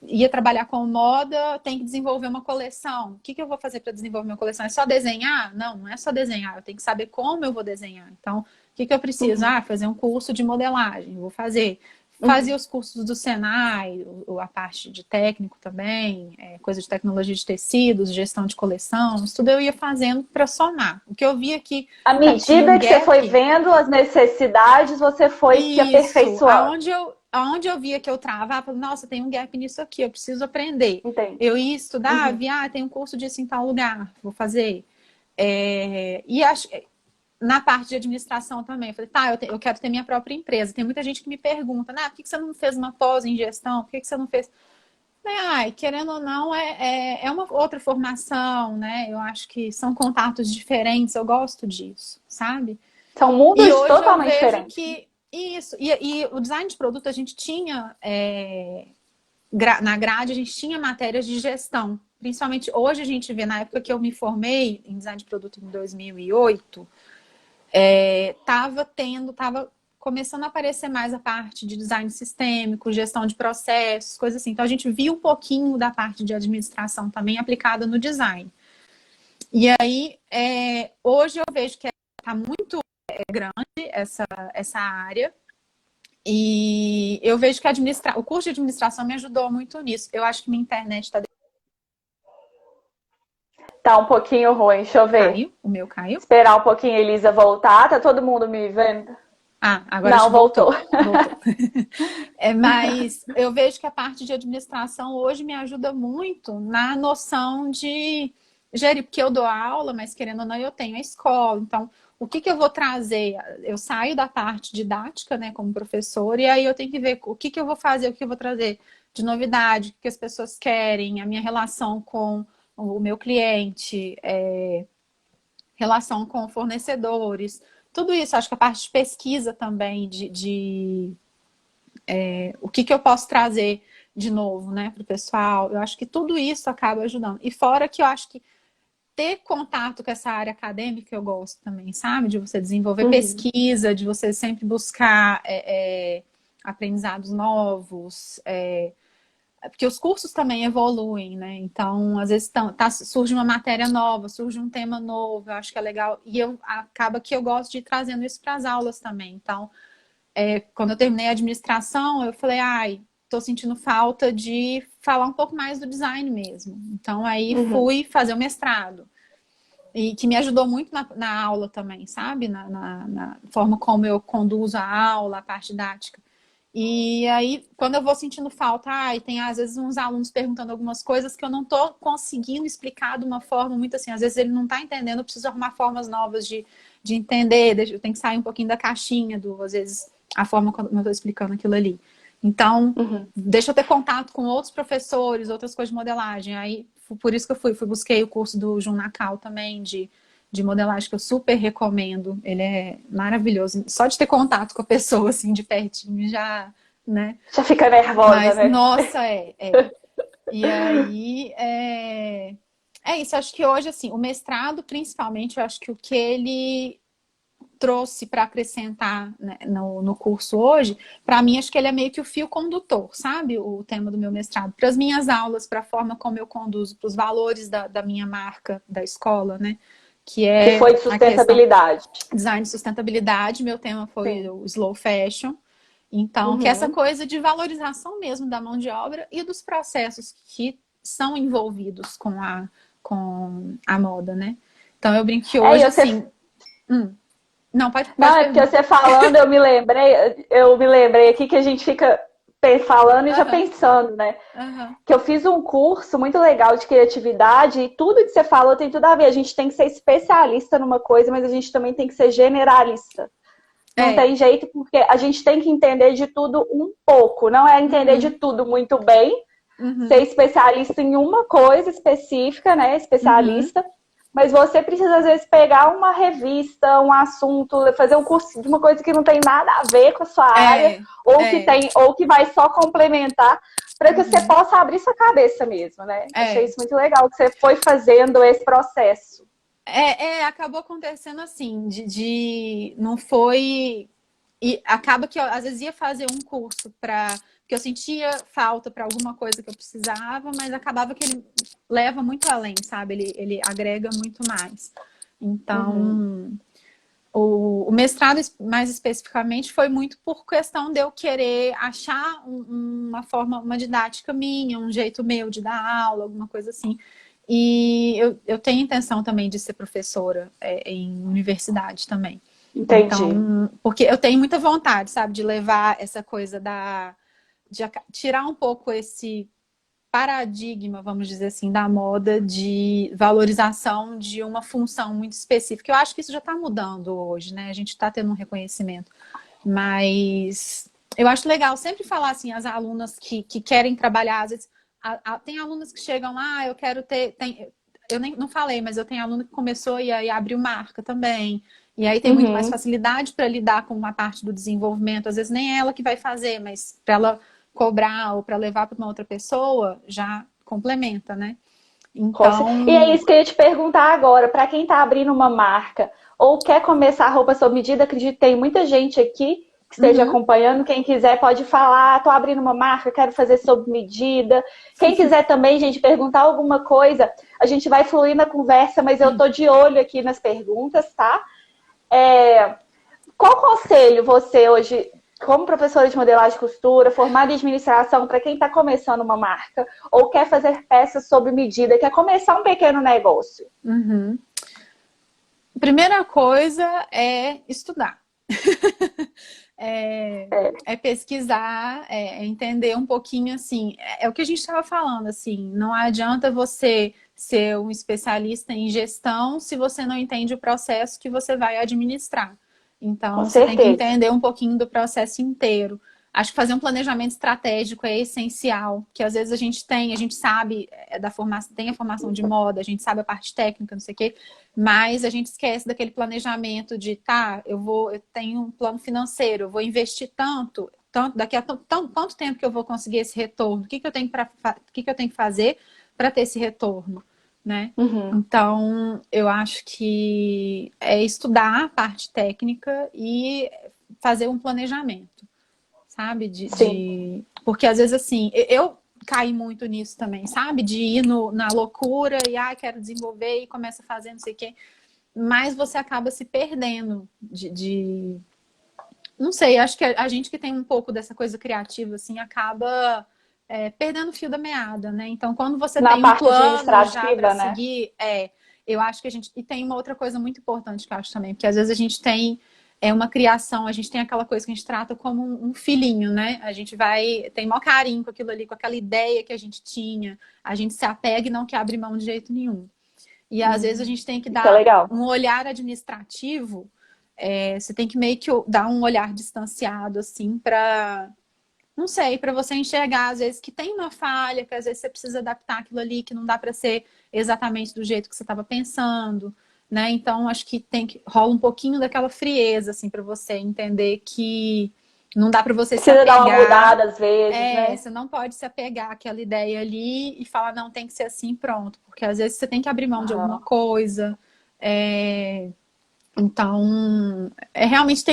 Ia trabalhar com moda, tem que desenvolver uma coleção. O que eu vou fazer para desenvolver uma coleção? É só desenhar? Não, não é só desenhar. Eu tenho que saber como eu vou desenhar. Então, o que eu preciso? Uhum. Fazer um curso de modelagem. Vou fazer. Uhum. Fazia os cursos do Senai, a parte de técnico também, coisa de tecnologia de tecidos, gestão de coleção. Isso tudo eu ia fazendo para somar. O que eu via que À tinha um medida que você foi gap. vendo as necessidades, você foi se Isso, aperfeiçoando. aonde eu via que eu travava, nossa, tem um gap nisso aqui, eu preciso aprender. Entende? Eu ia estudar, Uhum. via, tem um curso disso em tal lugar, vou fazer. E acho, na parte de administração também, eu falei, tá, eu quero ter minha própria empresa. Tem muita gente que me pergunta, né, por que você não fez uma pós em gestão? Por que você não fez... Querendo ou não, é uma outra formação, né? Eu acho que são contatos diferentes, eu gosto disso, sabe? São E mundos hoje eu totalmente vejo diferentes. que isso, e o design de produto a gente tinha, na grade a gente tinha matérias de gestão. Principalmente hoje a gente vê, na época que eu me formei em design de produto em 2008, tava começando a aparecer mais a parte de design sistêmico, gestão de processos, coisas assim. Então a gente viu um pouquinho da parte de administração também aplicada no design. E aí, hoje eu vejo que está muito grande essa área. E eu vejo que o curso de administração me ajudou muito nisso. Eu acho que minha internet está... Tá um pouquinho ruim, deixa eu ver. Caiu? O meu caiu? Esperar um pouquinho a Elisa voltar. Tá todo mundo me vendo? Agora acho Não, que voltou. voltou. Voltou. Mas eu vejo que a parte de administração hoje me ajuda muito na noção de gerir, porque eu dou aula, mas querendo ou não, eu tenho a escola. Então, o que eu vou trazer? Eu saio da parte didática, né, como professora, e aí eu tenho que ver o que eu vou fazer, o que eu vou trazer de novidade, o que as pessoas querem, a minha relação com o meu cliente, relação com fornecedores, tudo isso. Acho que a parte de pesquisa também, o que eu posso trazer de novo, né, para o pessoal. Eu acho que tudo isso acaba ajudando. E fora que eu acho que ter contato com essa área acadêmica eu gosto também, sabe? De você desenvolver Uhum. pesquisa, de você sempre buscar aprendizados novos, porque os cursos também evoluem, né? Então, às vezes surge uma matéria nova, surge um tema novo, eu acho que é legal. E acaba que eu gosto de ir trazendo isso para as aulas também. Então, quando eu terminei a administração, eu falei, tô sentindo falta de falar um pouco mais do design mesmo. Então, aí Uhum. fui fazer o mestrado. E que me ajudou muito na aula também, sabe? Na forma como eu conduzo a aula, a parte didática. E aí, quando eu vou sentindo falta, tem às vezes uns alunos perguntando algumas coisas que eu não tô conseguindo explicar de uma forma muito assim. Às vezes ele não tá entendendo, eu preciso arrumar formas novas de entender, eu tenho que sair um pouquinho da caixinha, às vezes, a forma como eu tô explicando aquilo ali. Então, Uhum. deixa eu ter contato com outros professores, outras coisas de modelagem. Aí, por isso que eu busquei o curso do Jun Nakal também, de modelagem, que eu super recomendo. Ele é maravilhoso. Só de ter contato com a pessoa, assim, de pertinho, já, né? Já fica nervosa, Mas, né? nossa, E aí, É isso, acho que hoje, assim, o mestrado, principalmente, eu acho que o que ele trouxe para acrescentar, né, no curso hoje, para mim, acho que ele é meio que o fio condutor, sabe? O tema do meu mestrado. Para as minhas aulas, para a forma como eu conduzo, para os valores da minha marca, da escola, né? Que Que é foi de a questão sustentabilidade. design de sustentabilidade. Meu tema foi Sim. o slow fashion. Então, que é essa Uhum. coisa de valorização mesmo da mão de obra e dos processos que são envolvidos com a moda, né? Então, eu brinco que É, hoje, e você assim... Não, Não, pode é porque perguntar. você falando, eu me lembrei aqui que a gente fica falando e já Aham, pensando, né? aham. Que eu fiz um curso muito legal de criatividade e tudo que você falou tem tudo a ver. A gente tem que ser especialista numa coisa, mas a gente também tem que ser generalista. Não É. tem jeito, porque a gente tem que entender de tudo um pouco. Não é entender de Uhum, tudo muito bem, ser uhum, especialista em uma coisa específica, né? uhum. Especialista. Mas você precisa, às vezes, pegar uma revista, um assunto, fazer um curso de uma coisa que não tem nada a ver com a sua área, É, ou que é. tem, ou que vai só complementar, para que você Uhum, possa abrir sua cabeça mesmo, né? Achei é. isso muito legal, que você foi fazendo esse processo. Acabou acontecendo assim, não foi. E acaba que eu, às vezes, ia fazer um curso para. Porque eu sentia falta para alguma coisa que eu precisava, mas acabava que ele leva muito além, sabe? Ele agrega muito mais. Uhum. Então, o mestrado, mais especificamente, foi muito por questão de eu querer achar uma forma, uma didática minha, um jeito meu de dar aula, alguma coisa assim. E eu tenho intenção também de ser professora em universidade também. Entendi. Então, porque eu tenho muita vontade, sabe, de levar essa coisa tirar um pouco esse paradigma, vamos dizer assim, da moda de valorização de uma função muito específica. Eu acho que isso já está mudando hoje, né? A gente está tendo um reconhecimento. Mas eu acho legal sempre falar assim, as alunas que querem trabalhar, às vezes, tem alunas que chegam lá, eu quero ter. Eu nem não falei, mas eu tenho aluna que começou e aí abriu marca também. E aí tem muito mais Uhum. facilidade para lidar com uma parte do desenvolvimento. Às vezes nem é ela que vai fazer, mas para ela cobrar ou para levar para uma outra pessoa, já complementa, né? E é Então, isso que eu ia te perguntar agora, para quem está abrindo uma marca ou quer começar roupa sob medida, acredito que tem muita gente aqui que esteja uhum, acompanhando. Quem quiser pode falar, estou abrindo uma marca, quero fazer sob medida. Quem quiser também, gente, perguntar alguma coisa, a gente vai fluir na conversa, mas eu estou de olho aqui nas perguntas, tá? É, qual conselho você hoje, como professora de modelagem e costura, formada em administração, para quem está começando uma marca ou quer fazer peças sob medida, quer começar um pequeno negócio? uhum. Primeira coisa é estudar. É, É, é pesquisar, é entender um pouquinho assim. É o que a gente estava falando, assim, não adianta você ser um especialista em gestão se você não entende o processo que você vai administrar. com Então, você tem que certeza. entender um pouquinho do processo inteiro. Acho que fazer um planejamento estratégico é essencial, que às vezes a gente sabe da formação, tem a formação de moda, a gente sabe a parte técnica, não sei o quê, mas a gente esquece daquele planejamento de, tá, eu tenho um plano financeiro, eu vou investir tanto, daqui a quanto tempo que eu vou conseguir esse retorno? O que que eu tenho o que que eu tenho que fazer para ter esse retorno, né? Uhum. Então, eu acho que é estudar a parte técnica e fazer um planejamento, sabe? Sim, Porque às vezes assim, eu caí muito nisso também, sabe? De ir na loucura e quero desenvolver e começa a fazer não sei o quê. Mas você acaba se perdendo não sei, acho que a gente que tem um pouco dessa coisa criativa, assim, acaba perdendo o fio da meada, né? Então, quando você na tem um parte plano já para administrativa, né? seguir, eu acho que a gente. E tem uma outra coisa muito importante que eu acho também, porque às vezes a gente tem uma criação, a gente tem aquela coisa que a gente trata como um filhinho, né? A gente tem maior carinho com aquilo ali, com aquela ideia que a gente tinha, a gente se apega e não quer abrir mão de jeito nenhum. E às vezes a gente tem que Isso é dar legal. um olhar administrativo, você tem que meio que dar um olhar distanciado, assim, para, não sei, para você enxergar, às vezes, que tem uma falha, que às vezes você precisa adaptar aquilo ali, que não dá para ser exatamente do jeito que você estava pensando, né? Então, acho que rola um pouquinho daquela frieza, assim, para você entender que Não dá para você se Precisa dar uma apegar. mudada às vezes, né? Você não pode se apegar àquela ideia ali e falar, não, tem que ser assim, pronto. Porque às vezes você tem que abrir mão de alguma Aham. coisa. É, então, é realmente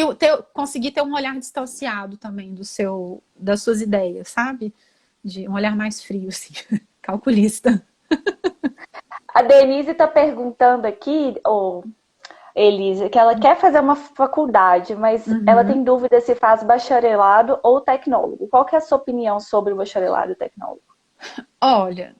conseguir ter um olhar distanciado também das suas ideias, sabe? De um olhar mais frio, assim, calculista. A Denise está perguntando aqui, ô Elisa, que ela quer fazer uma faculdade, mas ela Uhum. tem dúvida se faz bacharelado ou tecnólogo. Qual que é a sua opinião sobre o bacharelado e tecnólogo? Olha,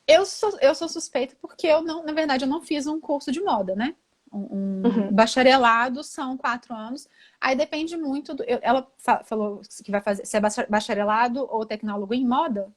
eu sou suspeita porque eu não, na verdade, eu não fiz um curso de moda, né? Uhum. Bacharelado são 4 anos. Aí depende muito ela falou que vai fazer se é bacharelado ou tecnólogo em moda.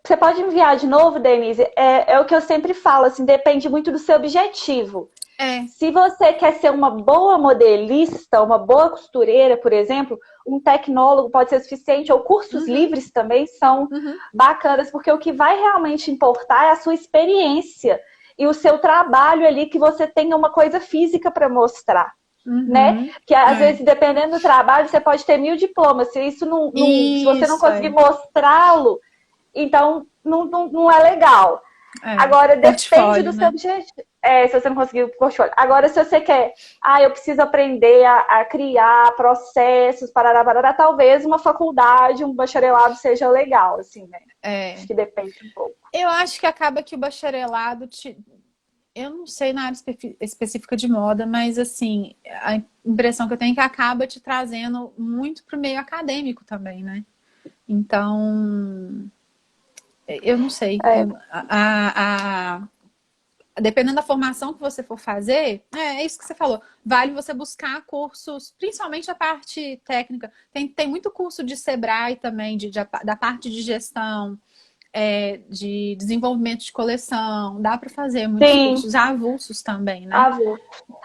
Você pode enviar de novo, Denise? É o que eu sempre falo, assim, depende muito do seu objetivo. É. Se você quer ser uma boa modelista, uma boa costureira, por exemplo, um tecnólogo pode ser suficiente, ou cursos Uhum, livres também são uhum, bacanas, porque o que vai realmente importar é a sua experiência e o seu trabalho ali, que você tenha uma coisa física para mostrar, né? uhum. Que às É. vezes, dependendo do trabalho, você pode ter 1000 diplomas. Se isso se você não Isso, conseguir é. mostrá-lo, então não é legal. É. Agora, depende Portfólio, do seu né? objetivo. Se você não conseguir o portfólio. Agora, se você quer, eu preciso aprender a criar processos, parará, talvez uma faculdade, um bacharelado seja legal, assim, né? Acho É. que depende um pouco. Eu acho que acaba que o bacharelado eu não sei na área específica de moda, mas assim, a impressão que eu tenho é que acaba te trazendo muito pro meio acadêmico também, né? Então, eu não sei. É, Dependendo da formação que você for fazer, é isso que você falou. Vale você buscar cursos, principalmente a parte técnica. Tem muito curso de Sebrae também, da parte de gestão, de desenvolvimento de coleção. Dá para fazer muitos sim, cursos avulsos também, né? avulso.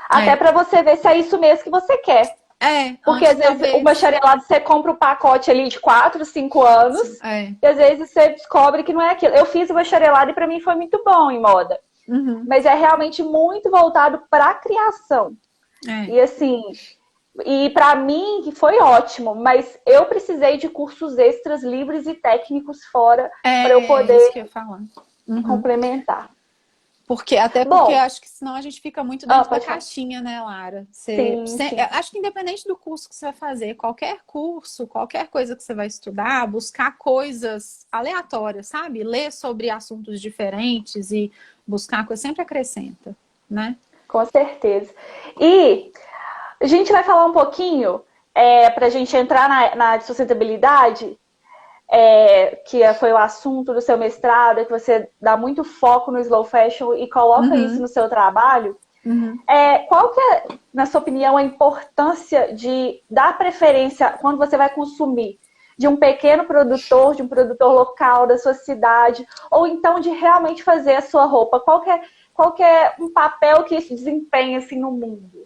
Até É, para você ver se é isso mesmo que você quer. Porque antes às vezes o talvez. bacharelado você compra o pacote ali de 4, 5 anos, É. e às vezes você descobre que não é aquilo. Eu fiz o bacharelado e para mim foi muito bom em moda. Uhum, Mas é realmente muito voltado para a criação. é. E assim, e para mim que foi ótimo, mas eu precisei de cursos extras livres e técnicos fora para eu É isso poder que eu ia falar. Uhum. complementar. Até porque Bom, acho que senão a gente fica muito dentro da pode falar. caixinha, né, Lara? Sim, sim. Acho que independente do curso que você vai fazer, qualquer curso, qualquer coisa que você vai estudar, buscar coisas aleatórias, sabe? Ler sobre assuntos diferentes e buscar coisas sempre acrescenta, né? Com certeza. E a gente vai falar um pouquinho, para a gente entrar na área de sustentabilidade, que foi o assunto do seu mestrado, que você dá muito foco no slow fashion e coloca isso Uhum, no seu trabalho. uhum. Qual que é, na sua opinião, a importância de dar preferência quando você vai consumir de um pequeno produtor, de um produtor local da sua cidade, ou então de realmente fazer a sua roupa? Qual que é um papel que isso desempenha assim, no mundo?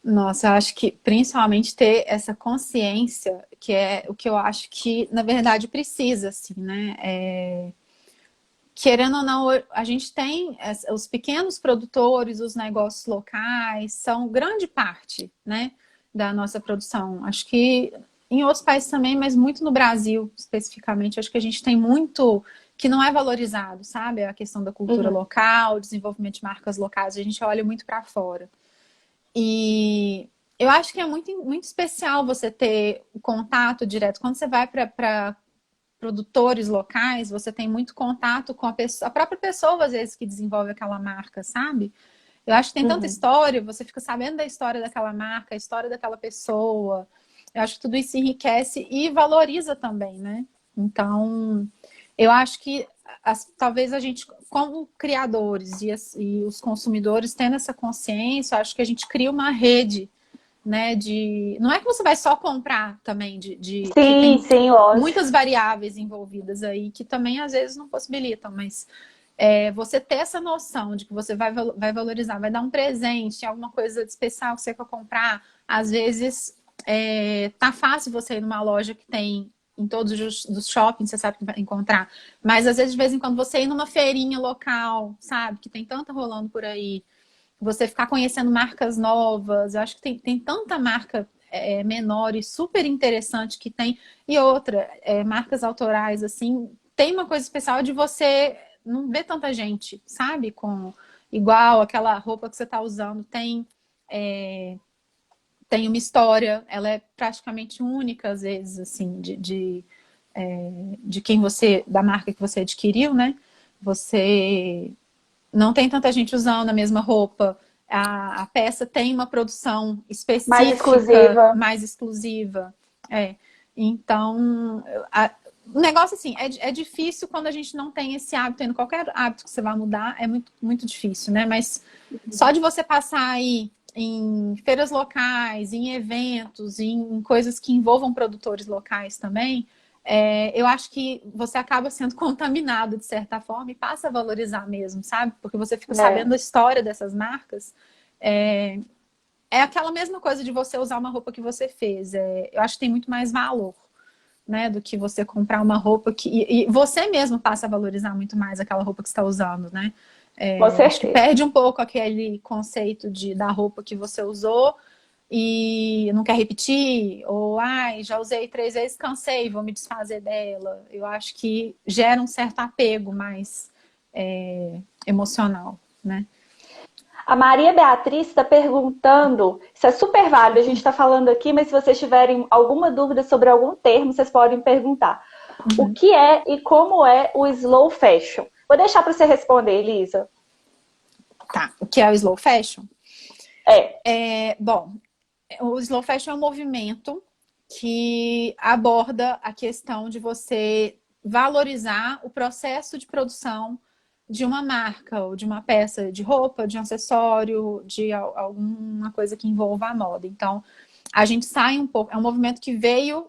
Nossa, eu acho que principalmente ter essa consciência, que é o que eu acho que, na verdade, precisa, assim, né? Querendo ou não, a gente tem os pequenos produtores, os negócios locais, são grande parte, né, da nossa produção. Acho que em outros países também, mas muito no Brasil, especificamente, acho que a gente tem muito que não é valorizado, sabe? A questão da cultura Uhum. local, desenvolvimento de marcas locais, a gente olha muito para fora. E eu acho que é muito, muito especial você ter o contato direto. Quando você vai para produtores locais, você tem muito contato com a própria pessoa, às vezes, que desenvolve aquela marca, sabe? Eu acho que tem tanta Uhum. história, você fica sabendo da história daquela marca, a história daquela pessoa. Eu acho que tudo isso enriquece e valoriza também, né? Então, eu acho que talvez a gente, como criadores e os consumidores, tendo essa consciência, eu acho que a gente cria uma rede, né? Não é que você vai só comprar também, que Sim, tem sim, lógico. muitas variáveis envolvidas aí que também às vezes não possibilitam, mas você ter essa noção de que você vai valorizar, vai dar um presente, alguma coisa de especial que você quer comprar, às vezes tá fácil você ir numa loja que tem em todos os shoppings, você sabe que vai encontrar, mas às vezes de vez em quando você ir numa feirinha local, sabe, que tem tanta rolando por aí, você ficar conhecendo marcas novas, eu acho que tem tanta marca menor e super interessante que tem. E outra, marcas autorais, assim, tem uma coisa especial de você não ver tanta gente, sabe? Com igual aquela roupa que você está usando tem uma história, ela é praticamente única, às vezes, assim, de quem você, da marca que você adquiriu, né? Você não tem tanta gente usando a mesma roupa. A peça tem uma produção Mais específica, exclusiva. mais exclusiva. Então, o negócio assim, é difícil quando a gente não tem esse hábito, tendo qualquer hábito que você vai mudar, é muito, muito difícil, né? Mas só de você passar aí em feiras locais, em eventos, em coisas que envolvam produtores locais também, eu acho que você acaba sendo contaminado de certa forma e passa a valorizar mesmo, sabe? Porque você fica sabendo a história dessas marcas. É aquela mesma coisa de você usar uma roupa que você fez. Eu acho que tem muito mais valor, né? Do que você comprar uma roupa que... E você mesmo passa a valorizar muito mais aquela roupa que você está usando, né? Com Acho que certeza. perde um pouco aquele conceito da roupa que você usou e não quer repetir, ou já usei 3 vezes, cansei, vou me desfazer dela. Eu acho que gera um certo apego mais emocional, né? A Maria Beatriz está perguntando, isso é super válido, a gente está falando aqui, mas se vocês tiverem alguma dúvida sobre algum termo, vocês podem perguntar. O que é e como é o slow fashion? Vou deixar para você responder, Elisa. Tá, o que é o slow fashion? Bom, o slow fashion é um movimento que aborda a questão de você valorizar o processo de produção de uma marca, ou de uma peça de roupa, de um acessório, de alguma coisa que envolva a moda. Então, a gente sai um pouco... É um movimento que veio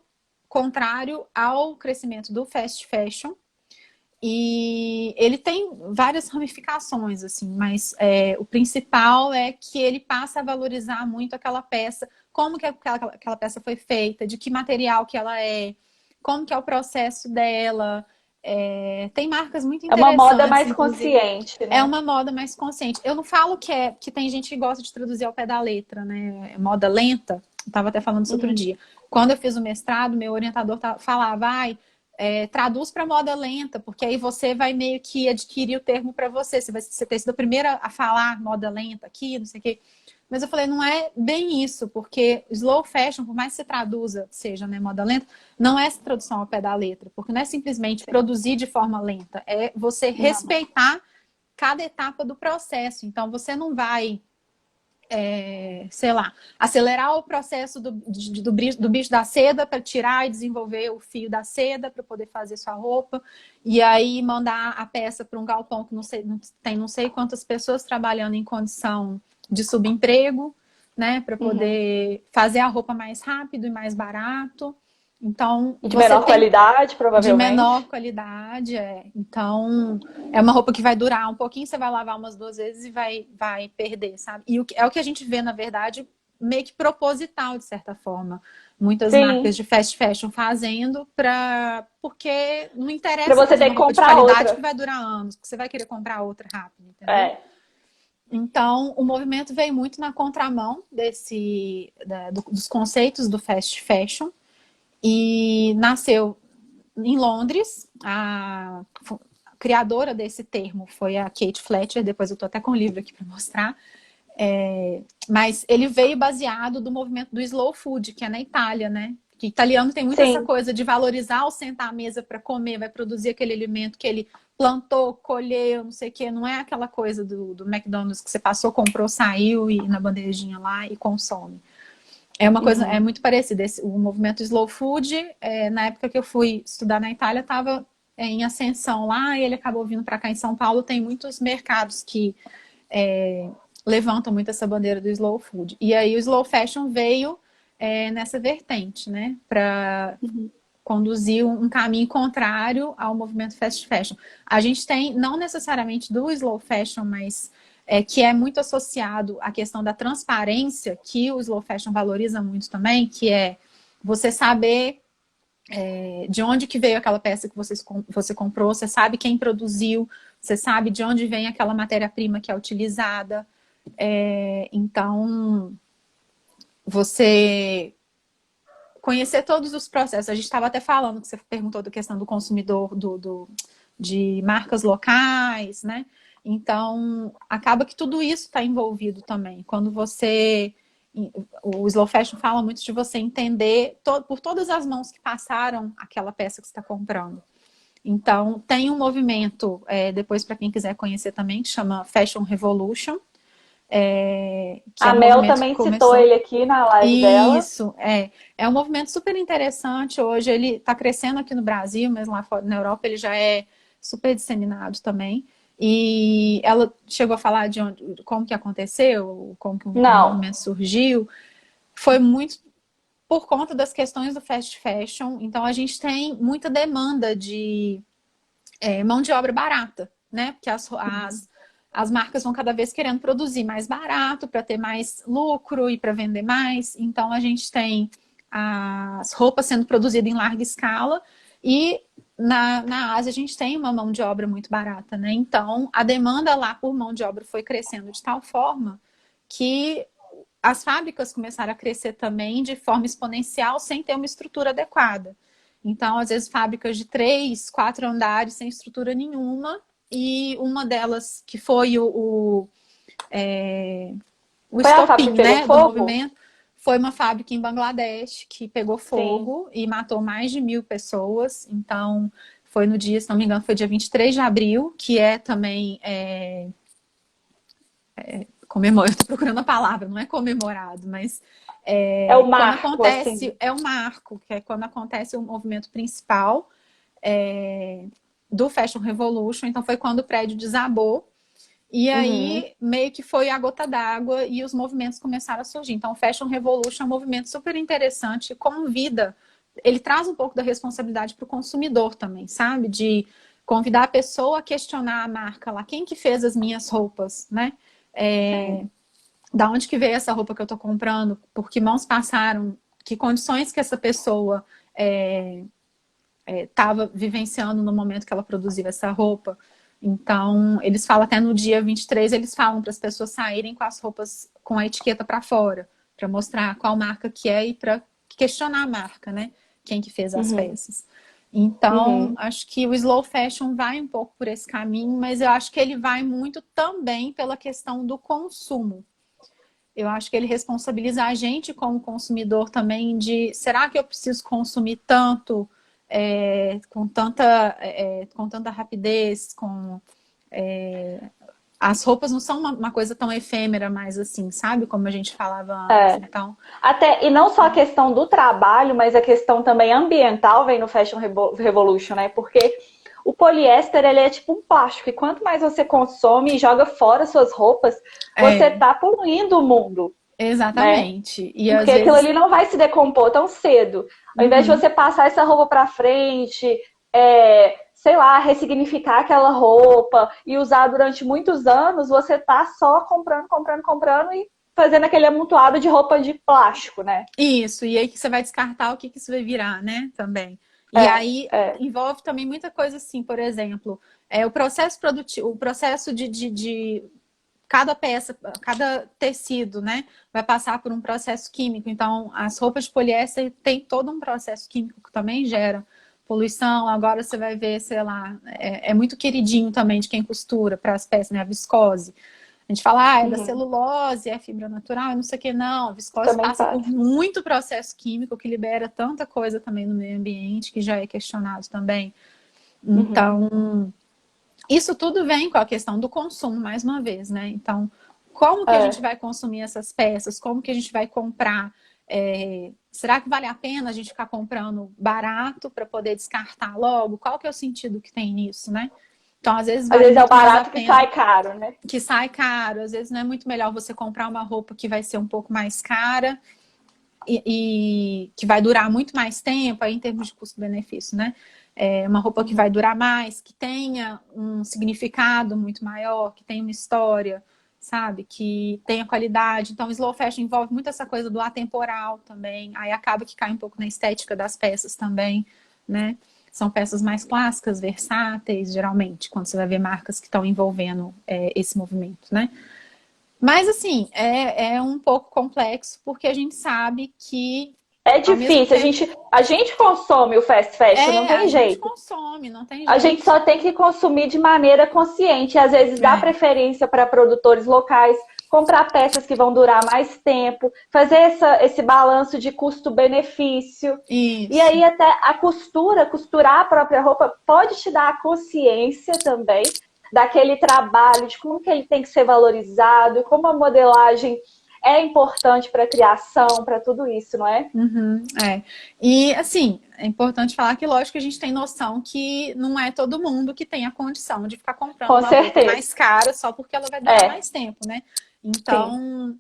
contrário ao crescimento do fast fashion, e ele tem várias ramificações, assim, mas o principal é que ele passa a valorizar muito aquela peça, como que aquela peça foi feita, de que material que ela é, como que é o processo dela. Tem marcas muito É uma moda interessantes, mais inclusive. consciente, É né? uma moda mais consciente. Eu não falo que tem gente que gosta de traduzir ao pé da letra, né? Moda lenta. Eu estava até falando isso outro dia. Quando eu fiz o mestrado, meu orientador falava, traduz para moda lenta, porque aí você vai meio que adquirir o termo para você. Você vai ter sido a primeira a falar moda lenta aqui, não sei o quê. Mas eu falei, não é bem isso, porque slow fashion, por mais que você traduza, seja, né, moda lenta, não é essa tradução ao pé da letra, porque não é simplesmente produzir de forma lenta, é você respeitar cada etapa do processo. Então, você não vai, sei lá, acelerar o processo do bicho da seda para tirar e desenvolver o fio da seda para poder fazer sua roupa, e aí mandar a peça para um galpão que tem não sei quantas pessoas trabalhando em condição de subemprego, né, para poder fazer a roupa mais rápido e mais barato. Então, E de você menor tem qualidade, de menor provavelmente. qualidade, Então, é uma roupa que vai durar um pouquinho, você vai lavar umas 2 vezes e vai perder, sabe? E é o que a gente vê, na verdade, meio que proposital, de certa forma. Muitas marcas Sim, de fast fashion fazendo porque não para interessa você fazer ter uma que roupa de comprar qualidade que outra. vai durar anos, porque você vai querer comprar outra rápido, entendeu? É. Então, o movimento veio muito na contramão dos conceitos do fast fashion e nasceu em Londres. A criadora desse termo foi a Kate Fletcher, depois eu tô até com o livro aqui para mostrar. Mas ele veio baseado do movimento do slow food, que é na Itália, né? Que italiano tem muito essa Sim. coisa de valorizar o sentar à mesa para comer, vai produzir aquele alimento que ele plantou, colheu, não sei o quê. Não é aquela coisa do McDonald's que você passou, comprou, saiu e na bandejinha lá e consome. É uma coisa, é muito parecida. O movimento slow food, na época que eu fui estudar na Itália, estava em ascensão lá, e ele acabou vindo para cá em São Paulo. Tem muitos mercados que levantam muito essa bandeira do slow food. E aí o slow fashion veio nessa vertente, né? Para conduzir um caminho contrário ao movimento fast fashion. A gente tem, não necessariamente do slow fashion, mas que é muito associado à questão da transparência, que o slow fashion valoriza muito também, que é você saber de onde que veio aquela peça que você comprou, você sabe quem produziu, você sabe de onde vem aquela matéria-prima que é utilizada. Então, você conhecer todos os processos. A gente estava até falando, que você perguntou da questão do consumidor, de marcas locais, né? Então, acaba que tudo isso está envolvido também. Quando você... O Slow Fashion fala muito de você entender por todas as mãos que passaram aquela peça que você está comprando. Então, tem um movimento, depois para quem quiser conhecer também, que chama Fashion Revolution, que é A um Mel movimento que também citou começou... ele aqui na live dela. Isso, é um movimento super interessante. Hoje ele está crescendo aqui no Brasil, mas lá fora, na Europa ele já é super disseminado também. E ela chegou a falar de como que aconteceu, como que o Não. movimento surgiu. Foi muito por conta das questões do fast fashion. Então a gente tem muita demanda de mão de obra barata, né? Porque as marcas vão cada vez querendo produzir mais barato para ter mais lucro e para vender mais. Então a gente tem as roupas sendo produzidas em larga escala e na Ásia a gente tem uma mão de obra muito barata, né? Então a demanda lá por mão de obra foi crescendo de tal forma que as fábricas começaram a crescer também de forma exponencial sem ter uma estrutura adequada. Então, às vezes, fábricas de 3, 4 andares sem estrutura nenhuma, e uma delas, que foi o Foi a fábrica estopim, que pegou né, do fogo? movimento, foi uma fábrica em Bangladesh que pegou Sim. fogo e matou mais de 1.000 pessoas. Então, foi no dia, se não me engano, foi dia 23 de abril, que é também eu tô procurando a palavra, não é comemorado, mas É o quando marco, assim. acontece, é um marco, que é quando acontece o movimento principal do Fashion Revolution. Então foi quando o prédio desabou e Uhum. aí meio que foi a gota d'água e os movimentos começaram a surgir. Então o Fashion Revolution é um movimento super interessante, convida, ele traz um pouco da responsabilidade para o consumidor também, sabe? De convidar a pessoa a questionar a marca lá, quem que fez as minhas roupas, né? Da onde que veio essa roupa que eu tô comprando, por que mãos passaram, que condições que essa pessoa estava vivenciando no momento que ela produziu essa roupa. Então, eles falam até no dia 23, eles falam para as pessoas saírem com as roupas com a etiqueta para fora, para mostrar qual marca que é e para questionar a marca, né? Quem que fez as Uhum. peças. Então, Uhum. acho que o slow fashion vai um pouco por esse caminho, mas eu acho que ele vai muito também pela questão do consumo. Eu acho que ele responsabiliza a gente como consumidor também de, será que eu preciso consumir tanto, com tanta rapidez, as roupas não são uma coisa tão efêmera mais assim, sabe? Como a gente falava antes. É. Então, Até, e não só a questão do trabalho, mas a questão também ambiental vem no Fashion Revolution, né? Porque o poliéster, ele é tipo um plástico. E quanto mais você consome e joga fora suas roupas, você é, tá poluindo o mundo, né? exatamente. E Porque às aquilo vezes, ali não vai se decompor tão cedo. Ao invés de uhum, você passar essa roupa para frente, sei lá, ressignificar aquela roupa e usar durante muitos anos, você tá só comprando, comprando, comprando e fazendo aquele amontoado de roupa de plástico, né? isso, e aí que você vai descartar o que isso vai virar, né? Também. E É, aí é. envolve também muita coisa assim, por exemplo, o processo produtivo, o processo de cada peça, cada tecido, né, vai passar por um processo químico. Então, as roupas de poliéster tem todo um processo químico que também gera poluição. Agora você vai ver, sei lá, é muito queridinho também de quem costura para as peças, né, a viscose. A gente fala, é da Uhum. celulose, é fibra natural, não sei o que, não. A viscose Também passa por faz. muito processo químico que libera tanta coisa também no meio ambiente, que já é questionado também. Uhum. Então, isso tudo vem com a questão do consumo, mais uma vez, né? Então, como que a gente É. vai consumir essas peças? Como que a gente vai comprar? Será que vale a pena a gente ficar comprando barato para poder descartar logo? Qual que é o sentido que tem nisso, né? Então, às vezes Às vale vezes é o muito mais a barato que pena sai caro, né? que sai caro. Às vezes não é muito melhor você comprar uma roupa que vai ser um pouco mais cara e que vai durar muito mais tempo, aí em termos de custo-benefício, né? Uma roupa que vai Uhum. durar mais, que tenha um significado muito maior, que tenha uma história, sabe? Que tenha qualidade. Então, o slow fashion envolve muito essa coisa do atemporal também. Aí acaba que cai um pouco na estética das peças também, né? São peças mais clássicas, versáteis, geralmente, quando você vai ver marcas que estão envolvendo esse movimento, né? Mas, assim, é um pouco complexo, porque a gente sabe que É Ao mesmo difícil, tempo, a gente consome o fast fashion, não a tem gente jeito. consome, não tem A gente jeito. só tem que consumir de maneira consciente, às vezes dar É, preferência para produtores locais, comprar peças que vão durar mais tempo, fazer esse balanço de custo-benefício. E isso. aí até a costura, costurar a própria roupa, pode te dar a consciência também daquele trabalho, de como que ele tem que ser valorizado, como a modelagem é importante para a criação, para tudo isso, não é? Uhum, é. E assim, é importante falar que, lógico, a gente tem noção que não é todo mundo que tem a condição de ficar comprando Com uma roupa certeza. mais cara só porque ela vai durar É, mais tempo, né? sim. Então,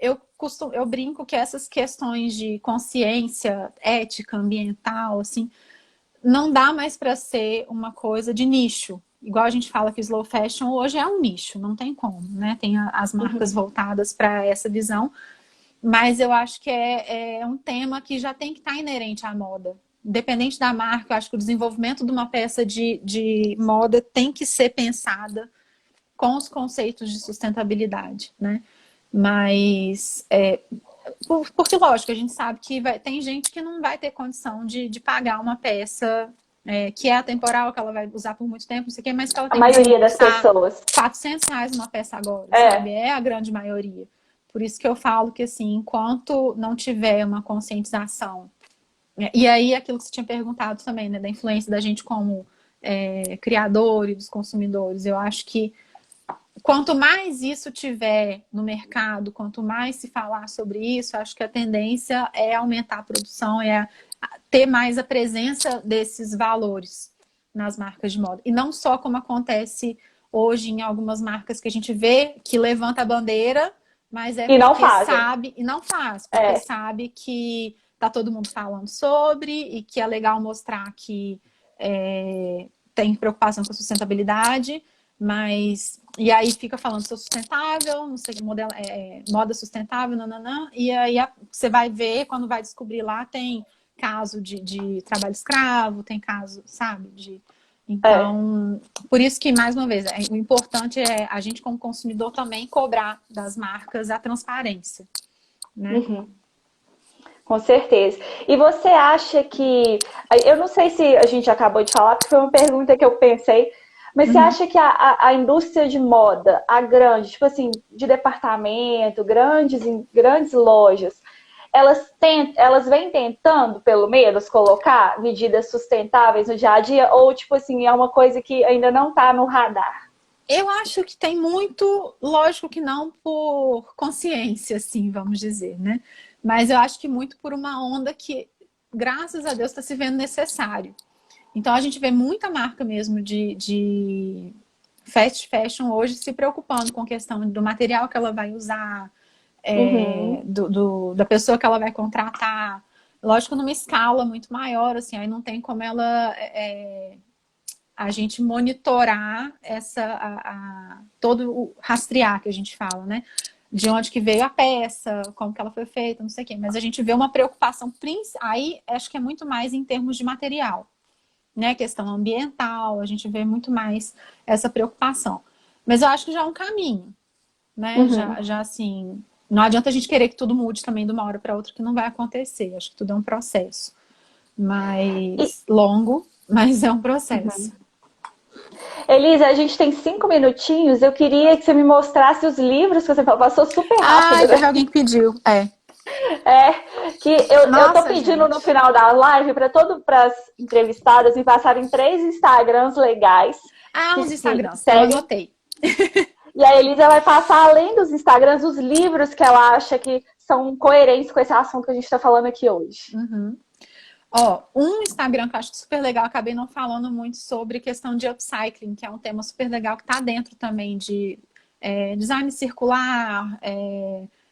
eu brinco que essas questões de consciência ética, ambiental, assim, não dá mais para ser uma coisa de nicho. Igual a gente fala que o slow fashion hoje é um nicho, não tem como, né? Tem as marcas Uhum. voltadas para essa visão, mas eu acho que é um tema que já tem que estar inerente à moda. Independente da marca, eu acho que o desenvolvimento de uma peça de moda tem que ser pensada com os conceitos de sustentabilidade, né? Mas, porque lógico, a gente sabe que tem gente que não vai ter condição de pagar uma peça que é atemporal, que ela vai usar por muito tempo, não sei o quê, mas que ela A tem que maioria das desembolsar pessoas. R$ 400 uma peça agora, sabe? É. É a grande maioria. Por isso que eu falo que, assim, enquanto não tiver uma conscientização, e aí aquilo que você tinha perguntado também, né, da influência da gente como criador e dos consumidores, eu acho que quanto mais isso tiver no mercado, quanto mais se falar sobre isso, acho que a tendência é aumentar a produção, ter mais a presença desses valores nas marcas de moda. E não só como acontece hoje em algumas marcas que a gente vê que levanta a bandeira, mas é E não porque fazem. sabe, e não faz, porque É. sabe que tá todo mundo falando sobre e que é legal mostrar que tem preocupação com a sustentabilidade, mas e aí fica falando sou sustentável, não sei que modelo moda sustentável, nananã, e aí você vai ver, quando vai descobrir lá, tem caso de trabalho escravo, tem caso, sabe, É. então, por isso que, mais uma vez, o importante é a gente, como consumidor, também cobrar das marcas a transparência, né? Uhum. Com certeza. E você acha que. Eu não sei se a gente acabou de falar, porque foi uma pergunta que eu pensei, mas você Uhum. acha que a indústria de moda, a grande, tipo assim, de departamento, grandes lojas, elas vêm tentando, pelo menos, colocar medidas sustentáveis no dia a dia, ou tipo assim, é uma coisa que ainda não está no radar? Eu acho que tem muito, lógico que não por consciência, assim, vamos dizer, né? Mas eu acho que muito por uma onda que, graças a Deus, está se vendo necessário. Então a gente vê muita marca mesmo de fast fashion hoje se preocupando com a questão do material que ela vai usar, Uhum. da pessoa que ela vai contratar. Lógico, numa escala muito maior, assim, aí não tem como a gente monitorar todo o rastrear que a gente fala, né? De onde que veio a peça, como que ela foi feita, não sei o quê. Mas a gente vê uma preocupação, aí acho que é muito mais em termos de material, né? Questão ambiental, a gente vê muito mais essa preocupação. Mas eu acho que já é um caminho, né? Uhum. Já assim, não adianta a gente querer que tudo mude também de uma hora para outra, que não vai acontecer. Acho que tudo é um processo, E, mas longo, mas é um processo. Elisa, a gente tem 5 minutinhos. Eu queria que você me mostrasse os livros que você falou. Passou super Ai, rápido, teve né? alguém que pediu. Que eu tô Nossa, pedindo no gente. final da live para as entrevistadas me passarem 3 Instagrams legais Ah, uns que Instagrams. Eu seguem. anotei. E a Elisa vai passar, além dos Instagrams, os livros que ela acha que são coerentes com esse assunto que a gente está falando aqui hoje. Uhum. Ó, um Instagram que eu acho super legal, acabei não falando muito sobre questão de upcycling, que é um tema super legal que tá dentro também de design circular,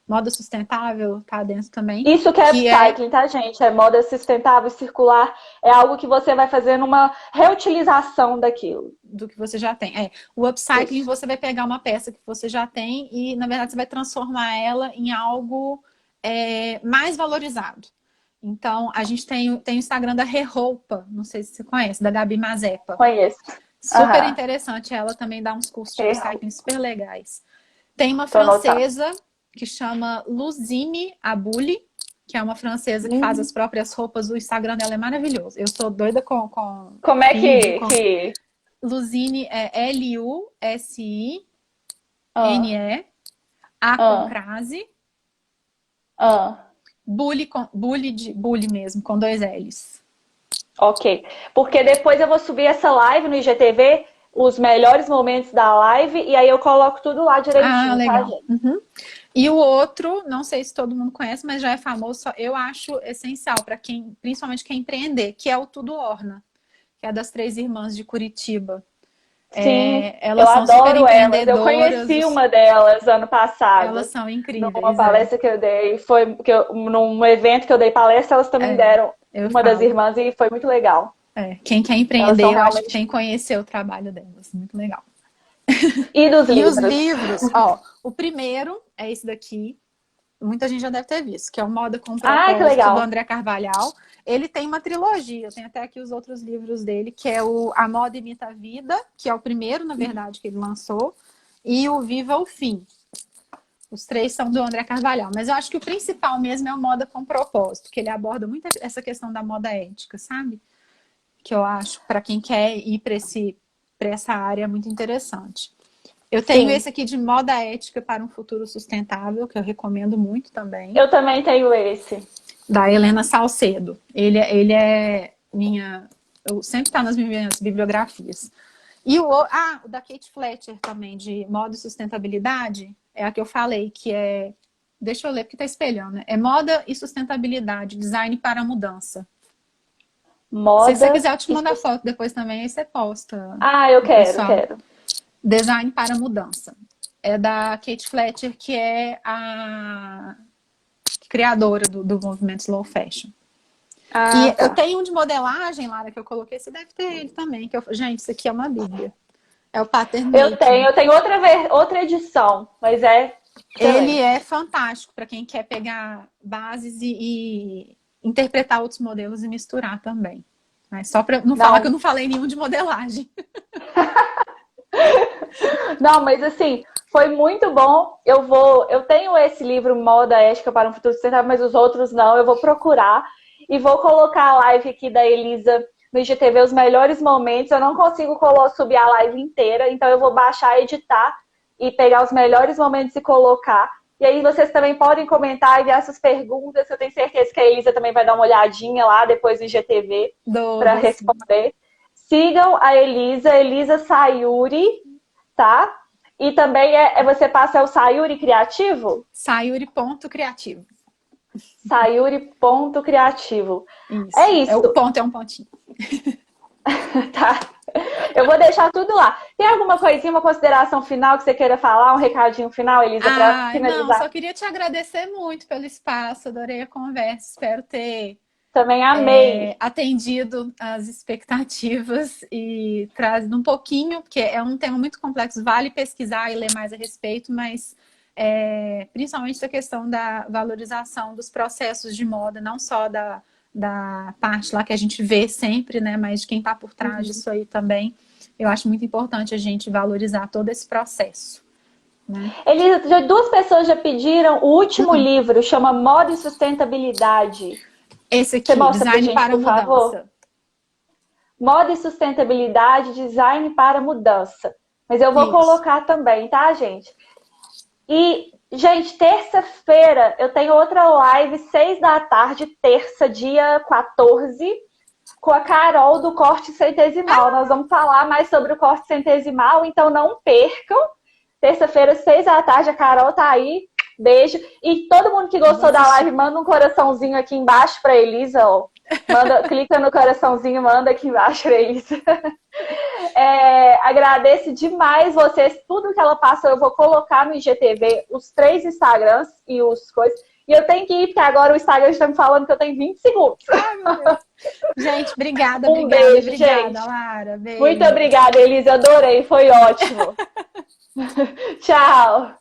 moda sustentável, tá dentro também, Isso que é que é upcycling, tá, gente? É moda sustentável, circular. É algo que você vai fazer numa reutilização daquilo. do que você já tem. O upcycling, Isso. você vai pegar uma peça que você já tem e, na verdade, você vai transformar ela em algo mais valorizado. Então, a gente tem o Instagram da Reroupa, não sei se você conhece, da Gabi Mazepa. Conheço. Super Aham. interessante, ela também dá uns cursos de Erro. upcycling super legais. Tem uma Tô anotando. francesa que chama Luzime Abuli, que é uma francesa que faz as próprias roupas. O Instagram dela é maravilhoso. Eu sou doida com Como é vídeo, que... Lusine é Lusine, Ah, A com ah, crase, ah. bully mesmo, com 2 L's. Ok. Porque depois eu vou subir essa live no IGTV, os melhores momentos da live, e aí eu coloco tudo lá Ah, direitinho, tá, legal. gente? Uhum. E o outro, não sei se todo mundo conhece, mas já é famoso, eu acho essencial para quem, principalmente quem empreender, que é o Tudo Orna, que é das 3 irmãs de Curitiba. Sim, eu Elas são super adoro elas. Eu conheci empreendedoras, uma delas ano elas passado, são numa incríveis, palestra que eu dei. Num evento que eu dei palestra, elas também deram eu uma das falo. irmãs e foi muito legal. Quem quer Elas empreender, são eu acho que realmente. tem que conhecer o trabalho delas, muito legal. E dos E os livros? livros, ó, o primeiro é esse daqui, muita gente já deve ter visto, que é o Moda com Ai, que Propósito, do legal. André Carvalhal. Ele tem uma trilogia, eu tenho até aqui os outros livros dele, que é o A Moda Imita a Vida, que é o primeiro, na verdade, que ele lançou, e o Viva o Fim. Os 3 são do André Carvalhal, mas eu acho que o principal mesmo é o Moda com Propósito, que ele aborda muito essa questão da moda ética, sabe? Que eu acho, para quem quer ir para essa área, é muito interessante. Eu tenho Sim, esse aqui de Moda Ética para um Futuro Sustentável, que eu recomendo muito também, eu também tenho esse. da Helena Salcedo. Ele é minha... Eu sempre está nas minhas bibliografias. E o da Kate Fletcher também, de Moda e Sustentabilidade, é a que eu falei, que é... Deixa eu ler, porque está espelhando, né? É Moda e Sustentabilidade, Design para a Mudança. Se você Moda quiser, eu te e... mando a foto depois também, aí você posta Ah, eu pro quero, pessoal. quero. Design para a Mudança. É da Kate Fletcher, que é a criadora do movimento Slow Fashion. Ah, E eu tá. tenho um de modelagem, Lara, que eu coloquei. Você deve ter ele também. Gente, isso aqui é uma bíblia. É o Pattern Making. Eu tenho outra edição, mas é Ele excelente. é fantástico para quem quer pegar bases e interpretar outros modelos e misturar também. Mas só para não falar que eu Não, não falei nenhum de modelagem. não, mas assim, foi muito bom. Eu tenho esse livro Moda Ética para um Futuro Sustentável, mas os outros não. Eu vou procurar e vou colocar a live aqui da Elisa no IGTV, os melhores momentos. Eu não consigo subir a live inteira, então eu vou baixar, editar e pegar os melhores momentos e colocar. E aí vocês também podem comentar e enviar suas perguntas. Eu tenho certeza que a Elisa também vai dar uma olhadinha lá depois do IGTV para Dou sim. responder. Sigam a Elisa, Elisa Sayuri, tá? E também você passa o Sayuri Criativo? Sayuri.criativo. Sayuri.criativo. É Isso. isso, O ponto é um pontinho. tá? Eu vou deixar tudo lá. Tem alguma coisinha, uma consideração final que você queira falar? Um recadinho final, Elisa, para Não, só finalizar? queria te agradecer muito pelo espaço, adorei a conversa, espero ter Também amei. atendido as expectativas e trazido um pouquinho, porque é um tema muito complexo, vale pesquisar e ler mais a respeito, mas principalmente essa questão da valorização dos processos de moda, não só da parte lá que a gente vê sempre, né, mas de quem está por trás disso aí também. Eu acho muito importante a gente valorizar todo esse processo, né? Elisa, 2 pessoas já pediram o último livro, chama Moda e Sustentabilidade. Esse Você aqui, mostra pra Design gente, para por favor? Mudança. Moda e Sustentabilidade, Design para Mudança. Mas eu vou Isso. colocar também, tá, gente? E, gente, terça-feira eu tenho outra live, 6 da tarde, terça, dia 14, com a Carol do Corte Centesimal. Nós vamos falar mais sobre o corte centesimal, então não percam. Terça-feira, 6 da tarde, a Carol tá aí. Beijo. E todo mundo que gostou da live, manda um coraçãozinho aqui embaixo pra Elisa, ó. Clica no coraçãozinho, manda aqui embaixo pra Elisa. Agradeço demais vocês. Tudo que ela passou eu vou colocar no IGTV, os 3 Instagrams e os coisas. E eu tenho que ir, porque agora o Instagram está me falando que eu tenho 20 segundos. Ai, meu Deus. Gente, obrigada, Beijo, obrigada, gente. Lara. Beijo. Muito obrigada, Elisa. Adorei, foi ótimo. Tchau.